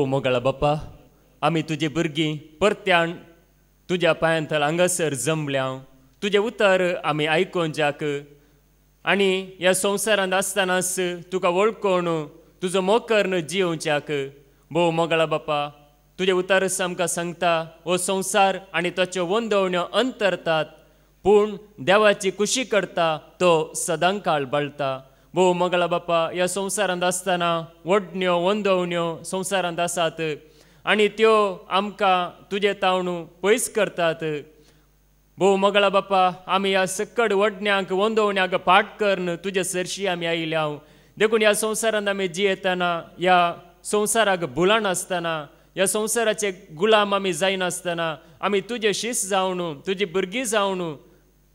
मोगळा बाप्पा, आमी तुजे भुरगीं परत्यान तुज्या पांयांतल हांगासर जमल्या, तुजें उतर आमी आयकोवच्याक आनी ह्या संवसारांत आसतनाच तुका वळखून तुजो मोखर्ण जियोवच्याक भोव मोगळा बाप्पा, तुजें उतरच आमकां सांगता हो संवसार आनी ताच्यो वंदवण्यो अंतरतात, पूण देवाची कुशी करता तो सदां काळ बळटा. भोव मोगळा बाप्पा, ह्या संवसारांत आसतना वडण्यो वंदवण्यो संवसारांत आसात आनी त्यो आमकां तुजे तावणू पयस करतात. भोव मोगळा बाप्पा, आमी ह्या सकड वडण्यांक वंदवण्यांक पाट करन तुजे सरशी आमी आयल्या. देखून ह्या संवसारांत आमी जियेतना ह्या संवसाराक भुलान आसतना ह्या संवसाराचे गुलाम आमी जायनासतना आमी तुजे शिस जावन तुजी भुरगीं जावन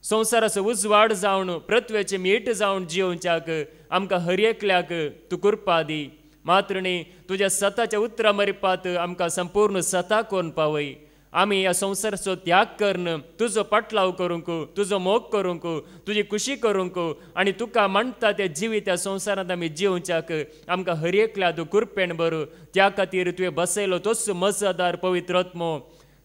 संवसाराचो उजवाड जावन पृथ्वेचें मीठ जावन जियोवच्याक आमकां हर एकल्याक तूं कृपा दी. मात्र न्ही, तुज्या सताच्या उतरां मरिपात आमकां संपूर्ण सता करून पावय. आमी ह्या संवसाराचो त्याग करन तुजो पाटलाव करूंक, तुजो मोग करूंक, तुजी खुशी करूंक आनी तुका म्हणटा तें जिवीत ह्या संवसारांत आमी जियोवच्याक आमकां हर एकल्या तूं कृपेन बर. त्या खातीर तुवें बसयलो तोच मजदार पवित्र आत्मो,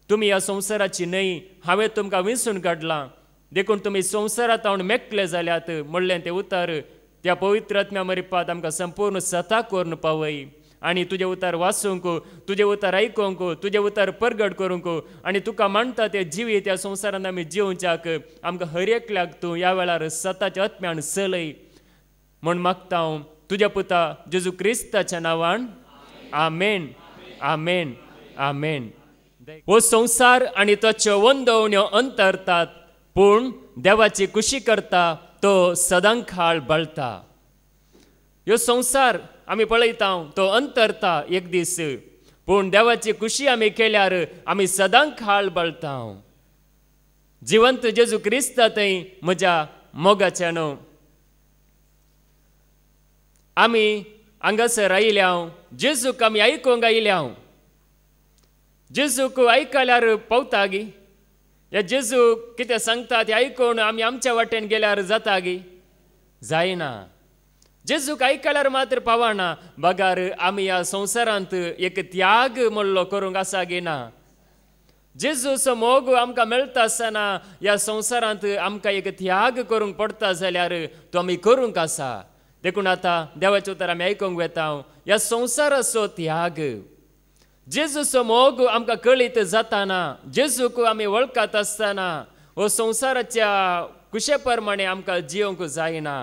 तुमी ह्या संवसाराची न्हय, हांवें तुमकां विंचून काडलां. देखून तुमी संवसारांत हांव मेकले जाल्यात म्हणलें तें उतर त्या पवित्र आत्म्या मरिपात आमकां संपूर्ण सता करून पावय. आनी तुजें उतर वाचूंक, तुजें उतर आयकूंक, तुजें उतर परगट करूंक आनी तुका म्हणटा तें जिवीत ह्या संवसारांत आमी जियोवच्याक आमकां हर एकल्याक तूं ह्या वेळार सताच्या आत्म्यान चलय म्हूण मागता हांव तुज्या पुता जेजू क्रिस्ताच्या नांवान. आमेन, आमेन, आमेन. हो संवसार आनी ताच्यो वंदवण्यो अंतरतात, पूण देवाची कुशी करता तो सदां काळ बळटा. ह्यो संवसार आमी पळयता तो अंतरता एक दीस, पूण देवाची कुशी आमी केल्यार आमी सदां काळ बळटा. जिवंत जेजू क्रिस्ता थंय म्हज्या मोगाच्या न्हू. आमी हांगासर आयल्या, जेजूक आमी आयकूंक आयल्या. जेजूक आयकल्यार पावता गी, ह्या जेजू कितें सांगता तें आयकून आमी आमच्या वाटेन गेल्यार जाता गी? जायना. जेजूक आयकल्यार मात्र पावना. बगार आमी ह्या संवसारांत एक त्याग म्हणलो करूंक आसा गे ना. जेजूचो मोग आमकां मेळटा आसतना ह्या संवसारांत आमकां एक त्याग करूंक पडटा जाल्यार तो आमी करूंक आसा. देखून आतां देवाचें उतर आमी आयकूंक वेता. ह्या संवसाराचो त्याग, जेजूचो मोग आमकां कळीत जाताना, जेजूक आमी वळखत आसतना हो संवसाराच्या कुशे प्रमाणे आमकां जियोंक जायना.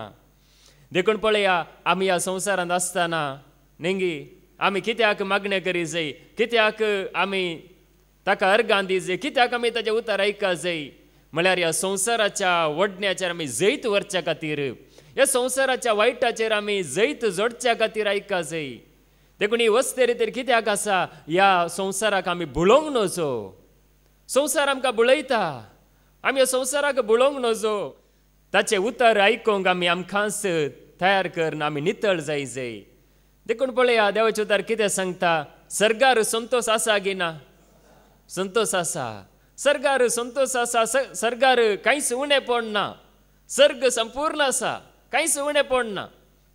देखून पळया, आमी ह्या संवसारांत आसतना नेंगी आमी कित्याक मागणें करी जाय, कित्याक आमी ताका अर्गां दी जाय, कित्याक आमी ताचें उतर आयका जाय म्हळ्यार ह्या संवसाराच्या वडण्याचेर आमी जैत व्हरच्या खातीर, ह्या संवसाराच्या वायटाचेर आमी जैत जोडच्या खातीर आयका जाय. देखून ही वस्त रितीर कित्याक आसा, ह्या संवसाराक आमी बुळोवंक नजो. संवसार आमकां बुळयता, आमी ह्या संवसाराक बुळोवंक नजो. ताचें उतर आयकूंक आमी आमकांच तयार करन आमी नितळ जाय. देखून पळया देवाचें उतर कितें सांगता. सर्गार संतोश आसा गी ना? संतोश आसा. सर्गार संतोश आसा. सर्गार कांयच उणेपण ना. सर्ग संपूर्ण आसा, कांयच उणेपण ना.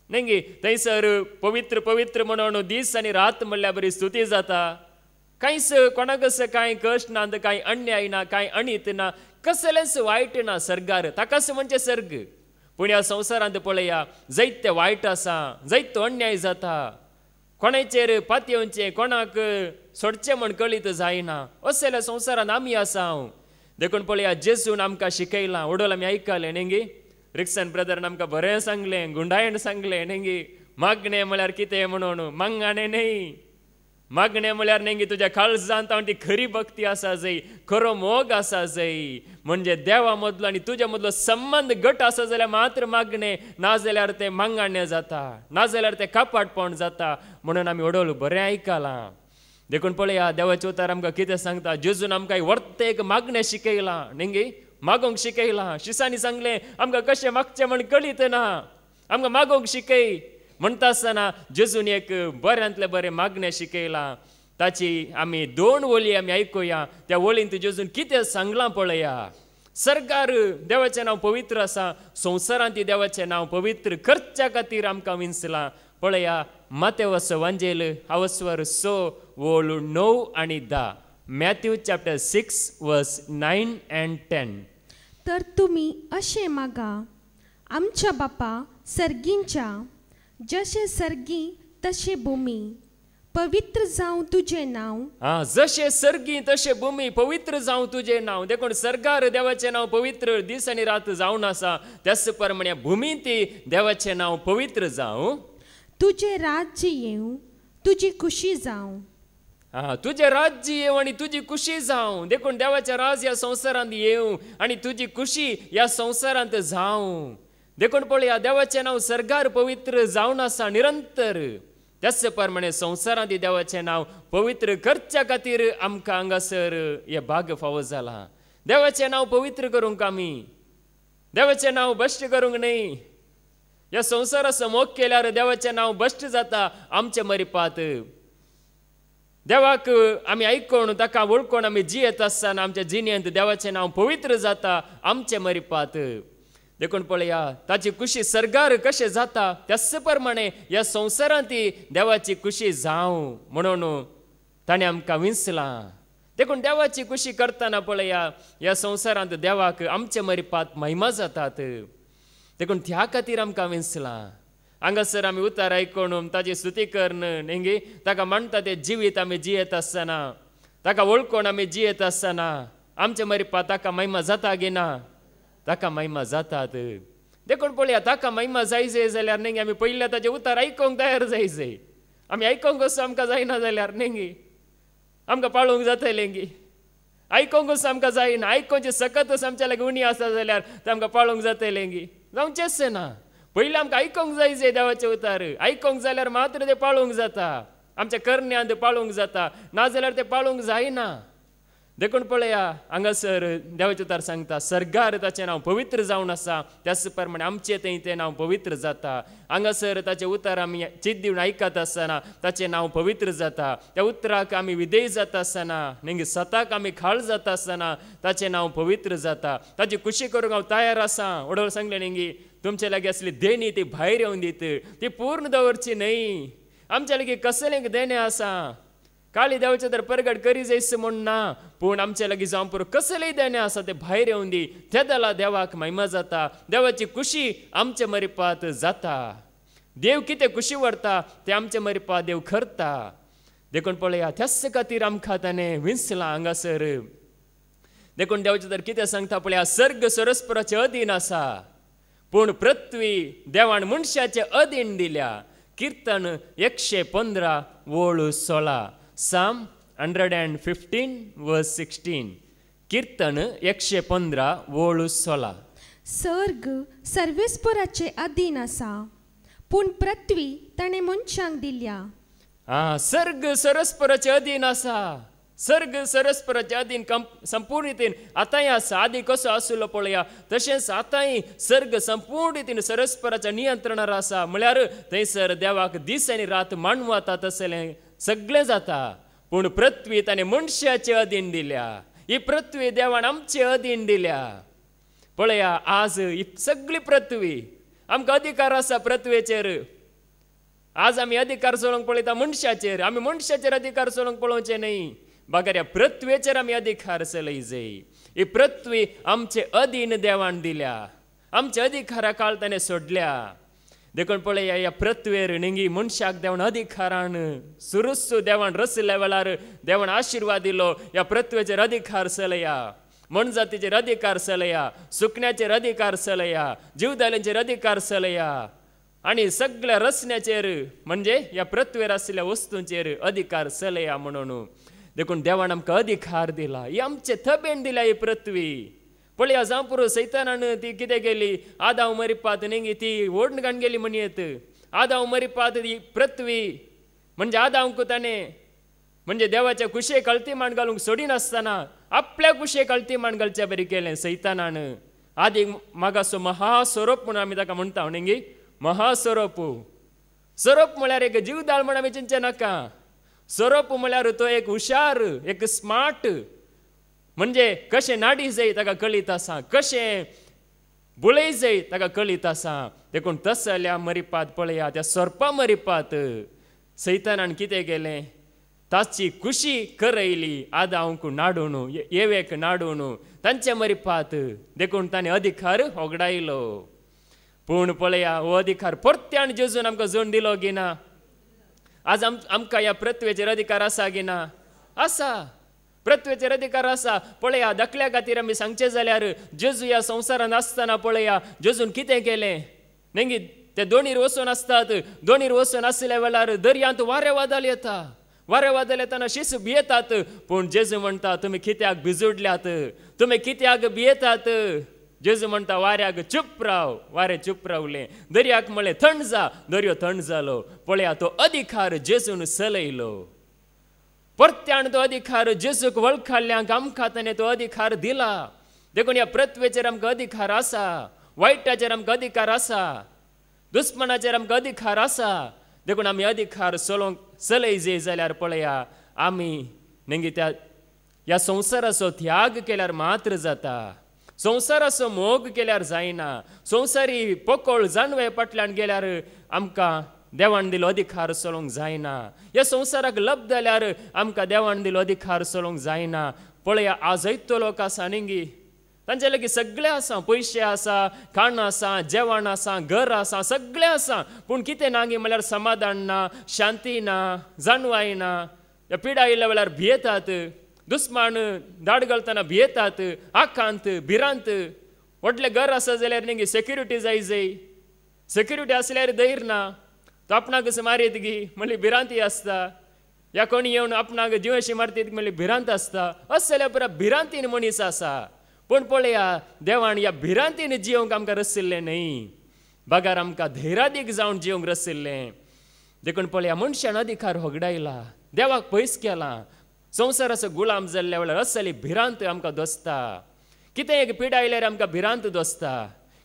नेंगी थंयसर पवित्र पवित्र म्हणून दीस आनी रात म्हणल्यार बरी स्तुती जाता. कांयच कोणाकच कांय कश्ट ना, कांय अन्याय ना, कांय अणीत ना, कसलेंच वायट ना सर्गार. ताकाच म्हणजे सर्ग. पूण ह्या संवसारांत पळया जायते वायट आसा, जायतो अन्याय जाता. कोणाचेर पातयेवचें, कोणाक सोडचें म्हण कळीत जायना. असल्या संवसारांत आमी आसा. देखून पळया जेजून आमकां शिकयलां. वडोल आमी आयकलें नेंगी, रिक्सन ब्रदरान आमकां बरें सांगलें, गुंडायण सांगलें नेंगी. मागणें म्हळ्यार कितें म्हणून, मागणें न्हय. मागणें म्हळ्यार नेंगी तुज्या काळजांत ती खरी भक्ती आसा जाय, खरो मोग आसा जाय. म्हणजे देवा मदलो आनी तुज्या मदलो संबंध घट आसा जाल्यार मात्र मागणें, ना जाल्यार तें मांगाणें जाता, ना जाल्यार तें कापाटपण जाता. म्हणून आमी वडोल बरें आयकलां. देखून पळया देवाचें उतर आमकां कितें सांगता. जेजून आमकां वर्त एक मागणें शिकयलां नेंगी, मागोंक शिकयलां. शिसांनी सांगलें आमकां कशें मागचें म्हण कळीत ना, आमकां मागोंक शिकय म्हणटा आसतना जेजून एक बऱ्यांतलें बरें मागणें शिकयलां. ताची आमी 2 वळी आमी आयकुया. त्या वळींत जेजून कितें सांगलां पळया. सर्गार देवाचें नांव पवित्र आसा, संवसारांत देवाचें नांव पवित्र करच्या खातीर आमकां विंचलां. पळया मातेवस वांजेल हावस्वर 6 वोळू 9 आणि 10. मॅथ्यू चॅप्टर 6 वर्स 9 and 10. तर तुम्ही असे मागा, आमच्या बापा सर्गींच्या, जसे सर्गी तसे भूमी, पवित्र जावं तुझे नाव. जसे सर्गी तसे भूमी पवित्र जावं तुझे नाव. देखून सरकार देवाचे नाव पवित्र दीस आणि रात जावन आसा, त्याच प्रमाणे भूमी ती देवाचे नाव पवित्र जावं. तुझे राज्य येऊ, तुझी खुशी जावं. तुझे राज्य येऊ आणि तुझी खुशी जावं. देखून देवाचे राज या संसारांत येऊ आणि तुझी खुशी या संसारांत जावं. देखून पळया देवाचे नाव सरकार पवित्र जावन आसा निरंतर. त्याच प्रमाणे संसारांत देवाचे नाव पवित्र करच्या खातीर आमकां हांगासर हे भाग फावो जाला. देवाचे नाव पवित्र करूंक आमी, देवाचे नाव भ्रश्ट करूंक न्ही. या संसाराचो मोग केल्यार देवाचे नाव भ्रश्ट जाता आमचे मरिपात. देवाक आमी आयकून ताका वळखून आमी जियेत आसतना आमच्या जिणेंत देवाचें नाव पवित्र जाता आमचे मरिपात. देखून पळया ताची खुशी सरगार कशें जाता त्याच प्रमाणे ह्या संवसारांत देवाची खुशी जावं म्हणून ताणें आमकां विंचलां. देखून देवाची खुशी करतना पळया ह्या संवसारांत देवाक आमचे मरिपात महिमा जातात. देखून त्या खातीर आमकां विंचलां. हांगासर आमी उतार आयकून ताची स्तुती करून नेंगी ताका म्हणटा ते जिवीत आमी जियेत आसतना, ताका वळखून आमी जियेत आसतना आमचे मरिपात ताका महिमा जाता गिना, ताका महिमा जातात. देखून पळया ताका महिमा जायचे जाल्यार नेंगी आमी पयल्या ताचे उतार आयकूंक तयार जायचे. आमी आयकूंक असो आमकां जायना जाल्यार नेंगी आमकां पाळूंक जातलें गी. आयकूंक असो आमकां जायना, आयकूंचे सकतच आमच्या लागीं उणी आसा जाल्यार तें आमकां पाळूंक जातलें गी. जावचेंच ना. पयलीं आमकां आयकूंक जायचे देवाचे उतार. आयकूंक जाल्यार मात्र ते पाळूंक जाता, आमच्या करण्यांत पाळूंक जाता, नाजाल्यार ते पाळूंक जायना. देखून पळया हांगासर देवाचे उतार सांगता सरगार ताचें नांव पवित्र जावन आसा त्याच प्रमाणे आमचें थंय तें नांव पवित्र जाता. हांगासर ताचें उतार आमी चित दिवन आयकत आसतना ताचें नांव पवित्र जाता. त्या उतराक आमी विधेय जाता आसतना नेंगी सताक आमी खाळ जाता आसतना ताचें नांव पवित्र जाता. ताची खुशी करूंक हांव तयार आसा. वडोळ सांगलें नेंगी तुमचे लागीं असली देणी ती भायर येवन दीत, ती पूर्ण दवरची न्हय. आमच्या लागीं कसलें देणें आसा, काळी देवाचे तर प्रगट करी जायस म्हूण ना, पूण आमच्या लागीं जावं पुरो कसलेंय देणें आसा तें भायर येवन दी. त्या जाला देवाक महिमा जाता, देवाची खुशी आमच्या मरिपात जाता. देव कितें खुशी व्हरता तें आमच्या मरिपात देव करता. देखून पळया त्याच खातीर आमकां ताणें विंचलां हांगासर. देखून देवाचे तर कितें सांगता पळया सर्ग सरस्पराचे अधीन आसा पूण पृथ्वी देवान मनशाचे अधीन दिल्या. कीर्तन 115 वोळू 16. Psalm 115 verse 16. कीर्तन 115 वोळू 16. सर्ग सर्वेस्पराचे अधीन आसा पूण पृथ्वी ताणें मनशांक दिल्या. सर्ग सरस्पराचे अधीन आसा. सर्ग सरस्पराचे अधीन संपूर्ण रितीन आतांय आसा. आदी कसो आसलो पळया तशेंच आतांय सर्ग संपूर्ण रितीन सरस्पराच्या नियंत्रणार आसा. म्हळ्यार थंयसर देवाक दीस आनी रात मानवता तसलें सगळें जाता. पूण पृथ्वी ताणें मनशाचे अधीन दिल्या. ही पृथ्वी देवान आमचे अधीन दिल्या. पळया आज ही सगळी पृथ्वी आमकां अधिकार आसा पृथ्वेचेर. आज आमी अधिकार चलोवंक पळयता मनशाचेर. आमी मनशाचेर अधिकार चलोवंक पळोवचे न्ही, बगर ह्या पृथ्वेचेर आमी अधिकार चलय जाय. ही पृथ्वी आमचे अधीन देवान दिल्या. आमच्या अधिकारा काळ ताणें सोडल्या. देखून पळया ह्या पृथ्वेर नेंगी मनशाक देवान अधिकारान सुरुसू देवान रचल्या वेळार देवान आशिर्वाद दिलो. ह्या पृथ्वेचेर अधिकार चलया, मनजातीचेर अधिकार चलया, सुकण्याचेर अधिकार चलया, जीवदाल्यांचेर अधिकार चलया आनी सगळ्या रचण्याचेर म्हणजे ह्या पृथ्वेर आसलेल्या वस्तूंचेर अधिकार चलया म्हणून. देखून देवान आमकां अधिकार दिला. ही आमचे थबेन दिल्या ही पृथ्वी. पळया जावं पुरो सैतानान ती कितें केली, आदाव मरिपात नेंगी ती ओडून घालून गेली म्हणयत. आदाव मरिपात ही पृथ्वी म्हणजे आदावंक ताणें म्हणजे देवाच्या कुशेक कळतीमाण घालूंक सोडिनासतना आपल्या कुशेक कळतीमाण घालच्या बरी केलें सैतानान. आदी मागासो महास्वरूप म्हणून आमी ताका म्हणटा नेंगी महास्वरूप. स्वरूप म्हळ्यार एक जीवदाळ म्हण आमी चिंतचे नाका. स्वरूप म्हळ्यार तो एक हुशार, एक स्मार्ट, म्हणजे कशें नाडी जाय ताका कळीत आसा, कशें बुळय जाय ताका कळीत आसा देखून तसल्या मरिपात पळया त्या सर्पा मरिपात सैतानान कितें केलें ताची खुशी करयली आदांक नाडून येवेक नाडून तांचे मरिपात देखून ताणें अधिकार होगडायलो पूण पळया हो अधिकार परत्यान जेजून आमकां जोड दिलो गी ना आज आमकां ह्या पृथ्वेचेर अधिकार आसा गी ना आसा पृथ्वेचेर अधिकार आसा पळया दाखल्या खातीर आमी सांगचे जाल्यार जेजू ह्या संवसारांत आसतना पळया जेजून कितें केलें नेंगी ते दोणीर वचून आसतात दोणीर वचून आसल्या वेळार दर्यांत वारें वादळ येता वारें वादळ येताना शिस भियेतात पूण जेजू म्हणटा तुमी कित्याक भिजुडल्यात तुमी कित्याक भियेतात जेजू म्हणटा वाऱ्याक चुप राव वारें चुप रावलें दर्याक म्हळें थंड जा दर्यो थंड जालो पळया तो अधिकार जेजून चलयलो परत्यान तो अधिकार जेजूक वळखल्ल्यांक आमकां ताणें तो अधिकार दिला देखून ह्या पृथ्वेचेर आमकां अधिकार आसा वायटाचेर आमकां अधिकार आसा दुस्मनाचेर आमकां अधिकार आसा देखून आमी अधिकार चलय जे जाल्यार पळया आमी नेंगी त्या ह्या संवसाराचो त्याग केल्यार मात्र जाता संवसाराचो मोग केल्यार जायना संवसारी पोकोळ जानवे फाटल्यान गेल्यार आमकां देवान दिलो अधिकार चलोवंक जायना ह्या संवसाराक लब जाल्यार आमकां देवान दिलो अधिकार चलोवंक जायना पळया आजय तो लोक आसा नेंगी तांचे लागीं सगळें आसा पयशे आसा खाण आसा जेवण आसा घर आसा सगळें आसा पूण कितें ना गे म्हळ्यार समाधान ना शांती ना जाणवाय ना ह्या पिडा आयिल्ल्या वेळार भियेतात दुस्मान दाड घालतना भियेतात आकांत भिरांत व्हडलें घर आसा जाल्यार नेंगी सेक्युरिटी जाय सेक्युरिटी आसल्यार धैर्य ना तो आपणाक मारीत गी म्हणली भिरांती आसता या कोणी येवन आपणाक जिवेशी मारतीत म्हणली भिरांत आसता अशें जाल्यार पुरा भिरांतीन मनीस आसा पूण पळया देवान ह्या भिरांतीन जियोंक आमकां रचिल्लें न्हय बगार आमकां धैर्यादीक जावन जियोंक रचिल्लें देखून पळया मनशान अधिकार होगडायला देवाक पयस केला संवसाराचो गुलाम जाल्ल्या वेळार असली भिरांत आमकां दोसता कितें एक पीड आयल्यार आमकां भिरांत दोसता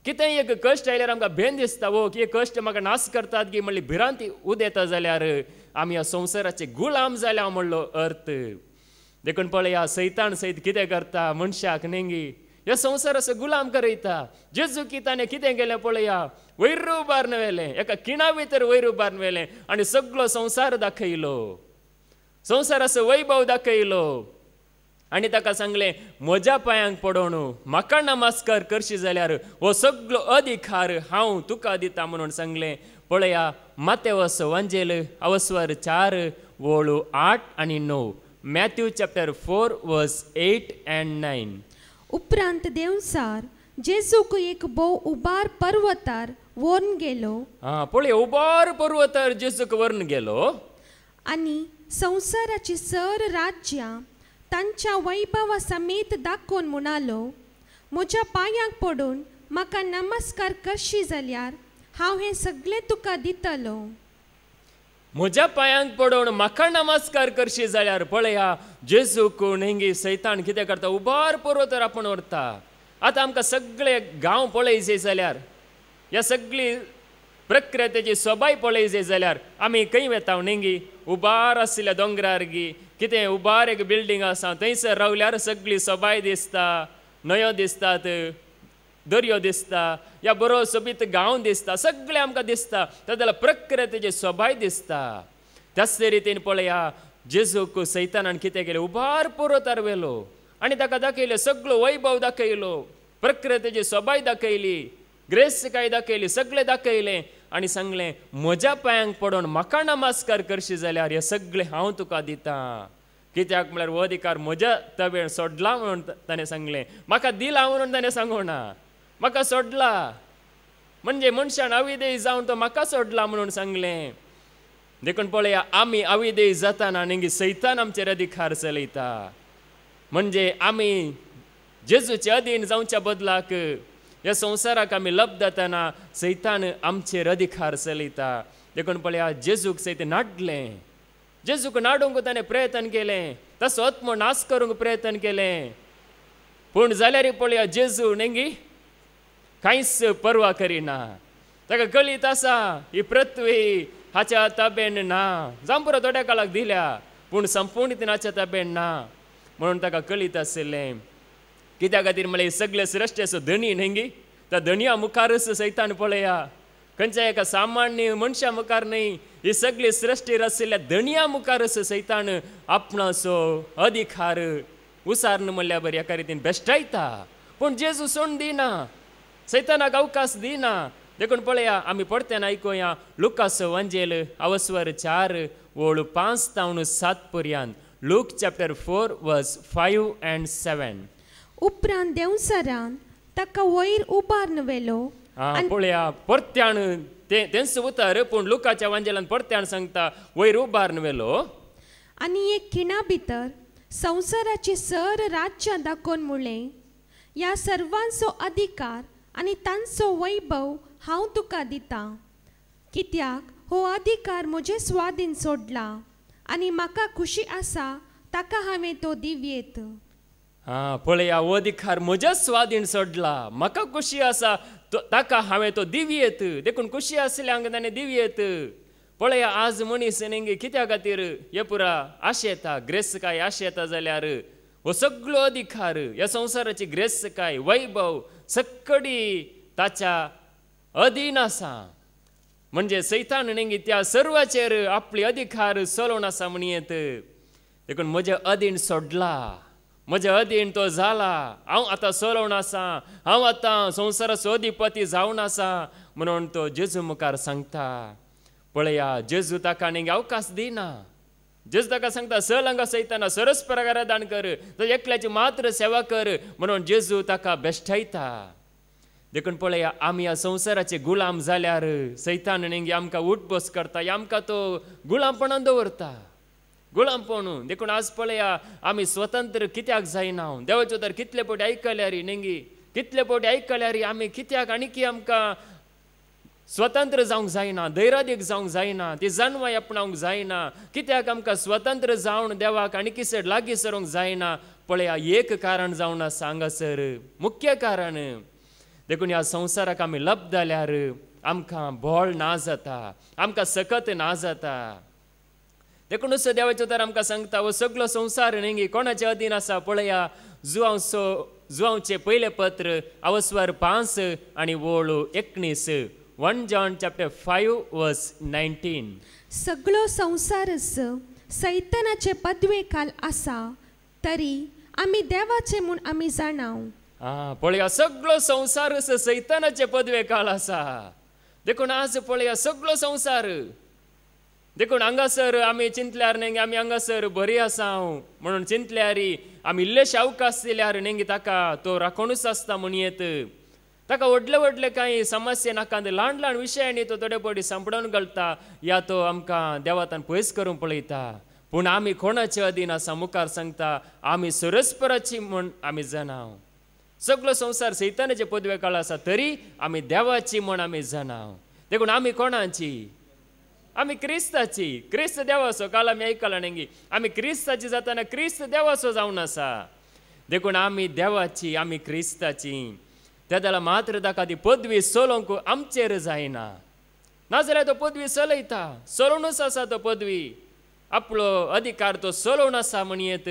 कितें एक कश्ट आयल्यार आमकां भेन दिसता वो की कश्ट म्हाका नाश करतात की म्हणली भिरांती उदेता जाल्यार आमी ह्या संवसाराचे गुलाम जाल्या म्हणलो अर्थ देखून पळया सैतान सयत कितें करता मनशाक नेंगी ह्या संवसाराचो गुलाम करयता जेजू की ताणें कितें केलें पळया वयर उबारून व्हेलें एका किणा भितर वयर उबारून व्हेलें आनी सगळो संवसार दाखयलो संवसाराचो वैभव दाखयलो आनी ताका सांगलें म्हज्या पांयांक पडोवन म्हाका नमस्कार करशी जाल्यार हो सगळो अधिकार हांव तुका दिता म्हणून सांगलें पळया मातेवस वांजेल अवस्वर 4 वळू 8 आनी 9 मॅथ्यू चॅप्टर 4 वर्स 8 and 9 उपरांत देवसार जेजूक एक भोव उबार पर्वतार व्हरून गेलो पळय उबार पर्वतार जेजूक व्हरून गेलो आनी संवसाराची सर राज्यां तांच्या वैभवा समेत दाखोवन म्हणालो म्हज्या पांयांक पडून म्हाका नमस्कार करशी जाल्यार हांव हें सगळें तुका दितलो म्हज्या पांयांक पडोवन म्हाका नमस्कार करशी जाल्यार पळया जेजूक नेंगी सैतान कितें करता उबार पर्वतार आपूण व्हरता आतां आमकां सगळे गांव पळयचे जाल्यार ह्या सगळी प्रकृतीची सोबाय पळयचे जाल्यार आमी खंय वेता नेंगी उबार आसलेल्या दोंगरार गी कितें उबार एक बिल्डींग आसा थंयसर रावल्यार सगळी सोबाय दिसता न्हंयो दिसतात दर्यो दिसता या बरो सोबीत गांव दिसता सगळें आमकां दिसता ताका प्रकृतीची सोबाय दिसता त्याच रितीन पळया जेजूक सैतानान कितें केलें उबार पर्वतार व्हेलो आनी ताका दाखयलें सगळो वैभव दाखयलो प्रकृतीची सोबाय दाखयली ग्रेसकाय दाखयली सगळें दाखयलें आनी सांगलें म्हज्या पांयांक पडोवन म्हाका नमस्कार करशी जाल्यार हें सगळें हांव तुका दितां कित्याक म्हळ्यार हो अधिकार म्हज्या तबेन सोडला म्हणून ताणें सांगलें म्हाका दिला म्हणून ताणें सांगूना म्हाका सोडला म्हणजे मनशान अविधेय जावन तो म्हाका सोडला म्हणून सांगलें देखून पळया आमी अविधेय जाताना नेंगी सैतान आमचेर अधिकार चलयता म्हणजे आमी जेजूचे अधीन जावच्या बदलाक ह्या संवसाराक आमी लब जाताना सैतान आमचेर अधिकार चलयता देखून पळया जेजूक सैतान नाडलें जेजूक नाडूंक ताणें प्रयत्न केलें तसो आत्मो नाश करूंक प्रयत्न केलें पूण जाल्यार पळया जेजू नेंगी कांयच परवा करिना ताका कळीत आसा ही पृथ्वी हाच्या ताब्यान ना जावं पुरो थोड्या काळाक दिल्या पूण संपूर्ण हाच्या ताब्यान ना म्हणून ताका कळीत आशिल्लें कित्या खातीर म्हळ्यार सगळे सृश्टेचो धनी नेंगी त्या धनिया मुखारच सैतान पळया खंयच्या एका सामान्य मनशा मुखार न्ही ही सगळी सृश्टी आशिल्ल्या धनिया मुखारच सैतान आपणाचो अधिकार उसारण म्हणल्या बरी एका रितीन बेश्टायता पूण जेजू सोडून दिना सैतानाक अवकाश दिना देखून पळया आमी पडत्यान आयकुया लुकास वंजेल अवस्वर 4 ओळ 5 तावन 7 पर्यंत लूक चॅप्टर 4 वर्स 5 and 7 उपरांत देवसरान ताका वयर उबारन वेलो पळया परत्यान तेंच उतर पूण लुकाच्या वंजेलान परत्यान सांगता वयर उबारन वेलो आनी एक खिणा भितर संवसाराची सर राज्य दाखोवन म्हणलें ह्या सर्वांचो अधिकार आनी तांचो वैभव हांव तुका दितां कित्याक हो अधिकार म्हजे स्वाधीन सोडला आनी म्हाका खुशी आसा ताका हांवें तो दिव्येत पळया हो अधिकार म्हजे स्वाधीन सोडला म्हाका खुशी आसा ताका हांवें तो दिव्येत देखून खुशी आसल्यांक ताणें दिव्येत पळया आज मनीस नेंगे कित्या खातीर हे पुरा आशेता ग्रेस्त आशेता जाल्यार हो सगळो अधिकार ह्या संवसाराची ग्रेस्त वैभव सक्कडी ताच्या अधीन आसा म्हणजे सैतान नेंगी त्या सर्वाचेर आपली अधिकार चलोवन आसा म्हणयेत देखून म्हजे अधीन सोडला म्हजे अधीन तो जाला हांव आतां चलोवन आसा हांव आतां संवसाराचो अधिपती जावन आसा म्हणून तो जेजू मुखार सांगता पळया जेजू ताका नेंगे अवकाश दिना जेजू ताका सांगता चल हांगा सैताना सरस प्रकारा दान कर ताच्या एकल्याची मात्र सेवा कर म्हणून जेजू ताका बेश्टायता देखून पळया आमी ह्या संवसाराचे गुलाम जाल्यार सैतान नेंगी आमकां उठबस करता आमकां तो गुलामपणान दवरता गुलामपण देखून आज पळया आमी स्वतंत्र कित्याक जायना देवाच्यो तर कितले फावटी आयकल्यार नेंगी कितले फावटी आयकल्यार आमी कित्याक आनीक आमकां स्वतंत्र जावंक जायना दैरादीक जावंक जायना ती जानवाय आपणावंक जायना कित्याक आमकां स्वतंत्र जावन देवाक आनी किसर लागीं सरूंक जायना पळया एक कारण जावन आसा हांगासर मुख्य कारण देखून ह्या संवसाराक आमी लब जाल्यार आमकां बोळ ना जाता आमकां सकत ना जाता देखूनच देवाचो तर आमकां सांगता हो सगळो संवसार नेंगी कोणाच्या अधीन आसा पळया जुवांवचे पयले पत्र अवस्वर 5 आनी ओळ 19 1 John chapter 5 verse 19 सगळो संवसारच सैतानाचे पदवे खाल आसा तरी आमी देवाचे म्हूण आमी जाणाव पळया सगळो संवसारच सैतानाचे पदवे खाल आसा देखून आज पळया सगळो संवसार देखून हांगासर आमी चिंतल्यार नेंगे आमी हांगासर बरी आसा म्हणून चिंतल्यार आमी इल्लेशे अवकाश दिल्यार नेंगे ताका तो राखोनूच आसता म्हणयेत ताका व्हडले व्हडले कांय समस्या नाका ल्हान ल्हान विशयांनी तो थोडे फावटी सांपडोवन घालता या तो आमकां देवातान पयस करूंक पळयता पूण आमी कोणाचे अधीन आसा मुखार सांगता आमी सरस्पराची म्हण आमी जाणाव सगळो संवसार सैतानाचे पदवे काळ आसा तरी आमी देवाची म्हण आमी जाणाव देखून आमी कोणाची आमी क्रिस्ताची क्रिस्त देवाचो काल आमी आयकला नेंगी आमी क्रिस्ताची जाताना क्रिस्त देवाचो जावन आसा देखून आमी देवाची आमी क्रिस्ताची त्या जाल्यार मात्र ताका ती पदवी चलोवंक आमचेर जायना नाजाल्यार तो पदवी चलयता चलोवनूच आसा तो पदवी आपलो अधिकार तो चलोवन आसा म्हणयेत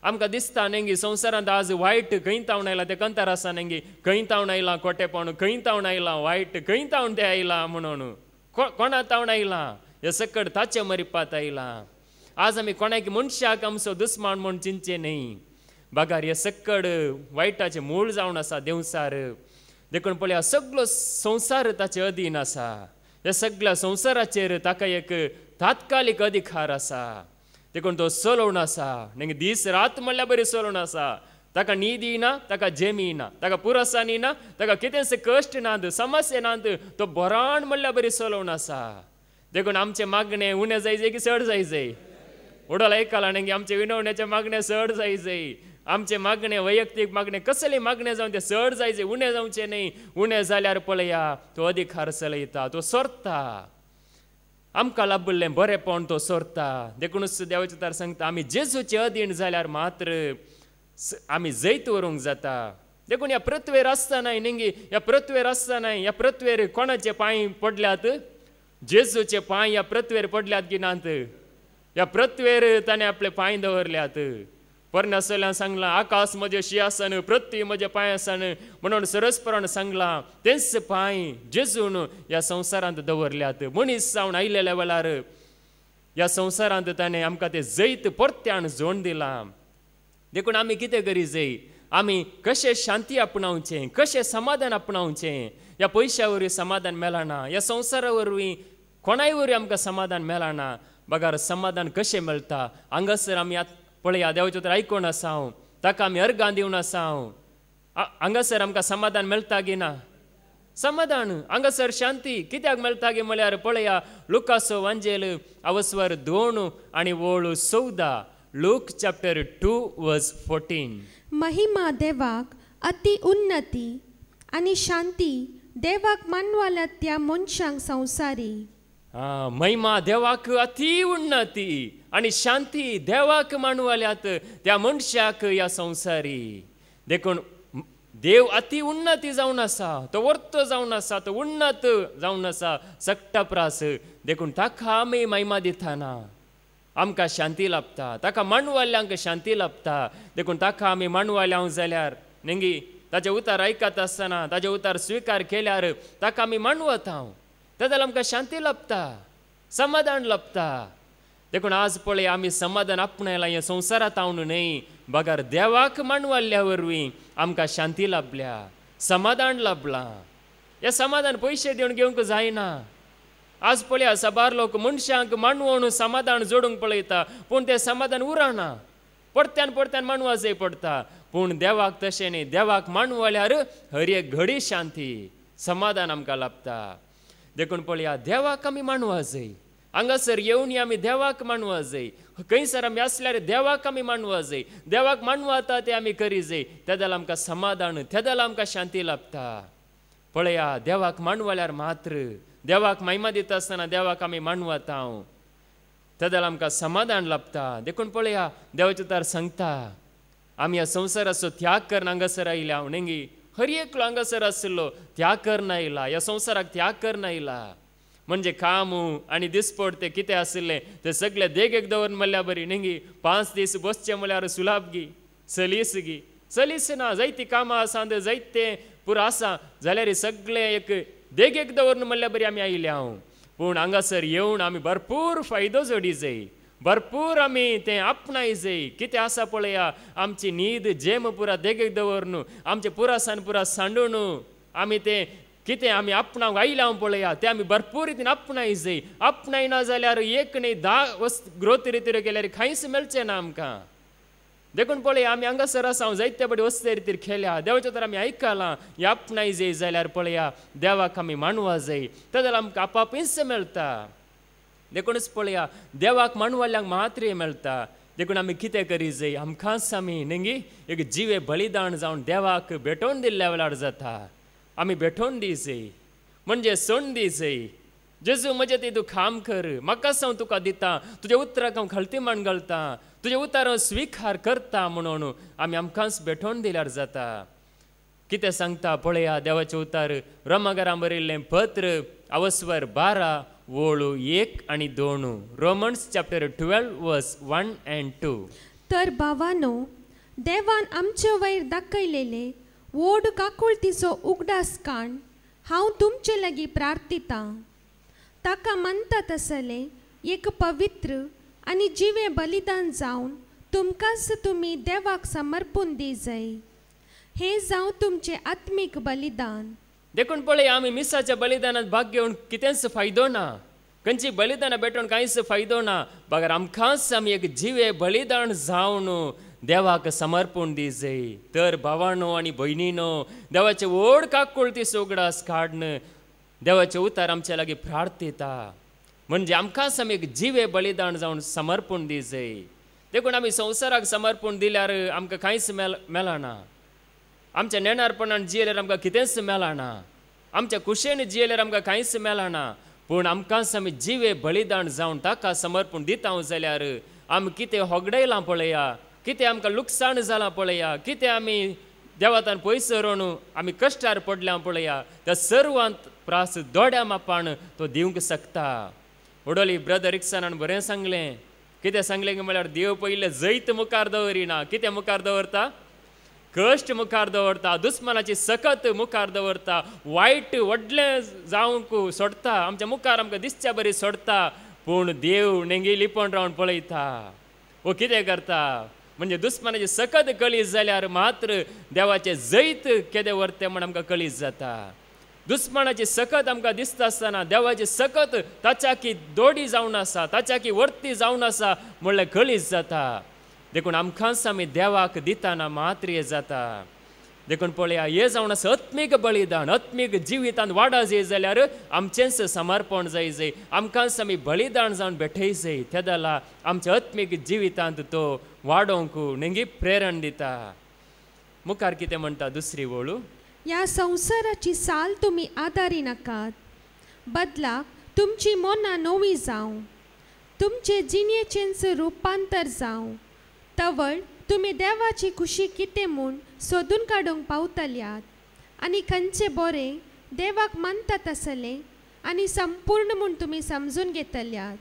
आमकां दिसता नेंगी संवसारांत आज वायट खंय तावन आयला ते कंतार आसा नेंगी खंय तावन आयलां खोटेपण खंय तावन आयलां वायट खंय तावन ते आयलां म्हणून कोणा तावन आयलां हे सकट ताचे मरिपात आयलां आज आमी कोणाक मनशाक आमचो दुस्मान म्हूण चिंतचे न्ही बागार हे सक्कड वायटाचे मूळ जावन आसा देवसार देखून पळया सगळो संवसार ताचे अधीन आसा ह्या सगळ्या संवसाराचेर ताका एक तात्कालीक अधिकार आसा देखून तो चलोवन आसा नेंगे दीस रात म्हणल्यार बरी चलोवन आसा ताका न्हीद येना ताका जेम येना ताका पुरसाण येना ताका कितेंच कश्ट नात समस्या नात तो बराण म्हणल्यार बरी चलोवन आसा देखून आमचे मागणे उणें जायचे की चड जायचे उडोल आयकलां नेंगे आमचे विनवण्याचे मागणे चड जायचे आमचे मागणे वैयक्तीक मागणे कसले मागणे जावन ते चड जायचे उणें जावचे न्ही उणें जाल्यार पळया तो अधिकार चलयता तो सोरता आमकां लाभल्लें बरेंपण तो सोरता देखूनच देवाचे तर सांगता आमी जेजूचे अधीन जाल्यार मात्र आमी जैत व्हरूंक जाता देखून ह्या पृथ्वेर आसतनाय नेंगी ह्या पृथ्वेर आसतनाय ह्या पृथ्वेर कोणाचे पांय पडल्यात जेजूचे पांय ह्या पृथ्वेर पडल्यात की नात ह्या पृथ्वेर ताणें आपले पांय दवरल्यात परनासल्यान सांगला आकाश म्हजे शियासन पृथ्वी म्हजे पांयासन म्हणून सरस्परान सांगला तेच पांय जेजून ह्या संवसारांत दवरल्यात. मनीस जावन आयिल्ल्या वेळार ह्या संवसारांत ताणें आमकां तें जैत परत्यान जोड दिलां. देखून आमी कितें करी जाय, आमी कशें शांती आपणावचें, कशें समाधान आपणावचें. ह्या पयशा वरवीं समाधान मेळना, ह्या संवसारा वरवीं कोणाय वरवीं आमकां समाधान मेळना. बगार समाधान कशें मेळटा, हांगासर आमी पळया देवाचें उतर आयकोन आसां, ताका आमी अर्गां दिवन आसां. हांगासर आमकां समाधान मेळटा गी ना? समाधान हांगासर शांती कित्याक मेळटा गे म्हळ्यार पळया लुकाचो वांजेल अवस्वर 2 आनी वोळ 14. लूक चॅप्टर 2 वर्स 14. महिमा देवाक अति उन्नती आणि शांती देवाक मानवाला त्या मनशांक संवसारी. महिमा देवाक अति उन्नती आणि शांती देवाक मानवाल्यात त्या मनशाक या संवसारी. देखून देव अति उन्नती जावन आसा, तो वर्त जावन आसा, तो उन्नत जावन आसा सक्टाप्रास. देखून ताका आमी महिमा दिताना आमकां शांती लाभता, ताका मानवाल्यांक शांती लाभता. देखून ताका आमी मानवाल्या जाल्यार नेंगी ताचे उतार आयकत आसतना ताचे उतार स्विकार केल्यार ताका आमी मानवता, ताका आमकां शांती लाभता, समाधान लाभता. देखून आज पळय आमी समाधान आपणायला ह्या संवसारांत हांव न्हय, बगार देवाक मानवाल्ल्या वरवीं आमकां शांती लाभल्या, समाधान लाभलां. हें समाधान पयशे दिवन घेवंक जायना. आज पळया साबार लोक मनशांक मानवून समाधान जोडूंक पळयता, पूण तें समाधान उरना, परत्यान परत्यान मानवा जाय पडटा. पूण देवाक तशें न्ही, देवाक मानवाल्यार हर एक घडी शांती समाधान आमकां लाभता. देखून पळया देवाक आमी मानवा जाय, हांगासर येवन आमी देवाक मानवा जाय, खंयसर आमी आसल्यार देवाक आमी मानवा जाय, देवाक मानवा आता तें आमी करी जाय. तेदल आमकां समाधान, तेदल आमकां शांती लाभता. पळया देवाक मानवाल्यार मात्र देवाक महिमा दिता आसतना देवाक आमी मानवता, तेदल आमकां समाधान लाभता. देखून पळया देवाचे उतार सांगता आमी ह्या संवसाराचो त्याग करून हांगासर आयल्या. हांव नेंगी हर एकलो हांगासर आसलो त्याग करून आयला, ह्या संवसाराक त्याग करून आयला. म्हणजे काम आनी दिसपट ते कितें आसलें ते सगळे देगेक दवरून म्हणल्या बरी नेंगी 5 दीस बसचें म्हळ्यार सुलाभ गी, सलीस ना, जायतीं कामां आसा, जायते पुरो आसा जाल्यार सगळे एक देगेक दवरून म्हणल्या बरी आमी आयल्या. पूण हांगासर येवन आमी भरपूर फायदो जोडी जाय, भरपूर आमी तें आपणाय जाय. कितें आसा पळया आमची न्हीद जेम पुरा देगेक दवरून आमचे पुरासान पुरा सांडून आमी तें कितें आमी आपणाक आयल्या पळया तें आमी भरपूर रितीन आपणाय जाय. आपणाय ना जाल्यार एक न्ही 10 ग्रोथ रितीर केल्यार खंयच मेळचें ना आमकां. देखून पळया आमी हांगासर आसा जायते बडी वस्ते रितीर खेळ्या, देवाचे तर आमी आयकलां. हे आपणाय जाय जाल्यार पळया देवाक आमी मानवा जाय, तेदल आमकां आपापीच मेळटा. देखूनच पळया देवाक मानवाल्यांक मात्र मेळटा. देखून आमी कितें करी जाय, आमकांच आमी नेंगी एक जिवे बलिदान जावन देवाक भेटोवन दिल्ल्या वेळार जाता. आमी भेटोवन दी जाय, म्हणजे सोडून दी जाय. जेजू म्हजें तें तूं काम कर, म्हाका सांग तुका दिता, तुज्या उतराक हांव खलतीमान घालता, तुजे उतार स्विकार करता म्हणून आमी आमकांच भेटोवन दिल्यार जाता. कितें सांगता पळया देवाचें उतार रोमाकारां बरयल्लें पत्र अवस्वर 12 वोळ 1 आनी 2. रोमन्स चॅप्टर 12 वर्स 1 and 2. तर भावानो, देवान आमचे वयर दाखयलेले वोड काकुळतीचो उगडास काण हांव तुमचे लागीं प्रार्थिता. ताका मानता तसले एक पवित्र आनी जिवे बलिदान जावन तुमकांच तुमी देवाक समर्पून दी जाय. हे जावं तुमचे आत्मीक बलिदान. देखून पळया आमी मिसाच्या बलिदानात भाग घेवन कितेंच फायदो ना, खंयची बलिदानां भेटोवन कांयच फायदो ना. बगर आमकांच आमी एक जिवे बलिदान जावन देवाक समर्पूण दी जाय. तर भावानो आनी भयणीनो, देवाचे व्हड काकुळती सोगडास काडन देवाचे उतार आमच्या लागीं प्रार्थिता. म्हणजे आमकांच आमी एक जिवे बलिदान जावन समर्पूण दी जाय. देखून आमी संवसाराक समर्पूण दिल्यार आमकां कांयच मेळना. आमच्या नेणारपणान जियेल्यार आमकां कितेंच मेळना, आमच्या कुशेन जियेल्यार आमकां कांयच मेळना. पूण आमकांच आमी जिवे बलिदान जावन ताका समर्पूण दिता जाल्यार आमी कितें होगडयलां पळया, कितें आमकां लुकसाण जालां पळया, कितें आमी देवातान पयसो रोवन आमी कश्टार पडल्या पळया, त्या सर्वांत प्रास दोड्या मापान तो दिवंक शकता. उडोली ब्रदर रिक्सानान बरें सांगलें, कितें सांगलें म्हळ्यार देव पयले जैत मुखार दवरिना, कितें मुखार दवरता? कश्ट मुखार दवरता, दुस्मनाची सकत मुखार दवरता, वायट व्हडलें जावंक सोडता, आमच्या मुखार आमकां दिसच्या बरी सोडता, पूण देव नेंगी लिपोन रावन पळयता. वो कितें करता? म्हणजे दुस्मनाची सकत कळीस जाल्यार मात्र देवाचें जैत केदें व्हरता म्हण आमकां कळीस जाता. दुस्मनाची सकत आमकां दिसता आसतना देवाची सकत ताच्या की दोडी जावन आसा, ताच्या की वर्ती जावन आसा म्हणल्यार कळीस जाता. देखून आमकांच आमी देवाक दिताना मात्र हें जाता. देखून पळया, हें जावन आसा आत्मीक बलिदान, आत्मीक जिवितांत वाडा जाय जाल्यार आमचेंच समर्पण जाय. आमकांच आमी बलिदान जावन भेटय जाय. तेदला आमच्या आत्मीक जिवितांत तो वाडोवंक नेंगी प्रेरण दिता. मुखार कितें म्हणटा दुसरी वळू? ह्या संवसाराची साल तुमी आदारी नाकात, बदलाक तुमची मोना नवी जावं, तुमचे जिणेचेंच रुपांतर जावं, तवळ तुमी देवाची खुशी कितें म्हूण सोदून काडूंक पावतल्यात आनी खंयचे बरें देवाक मानतात आसले आनी संपूर्ण म्हूण तुमी समजून घेतल्यात.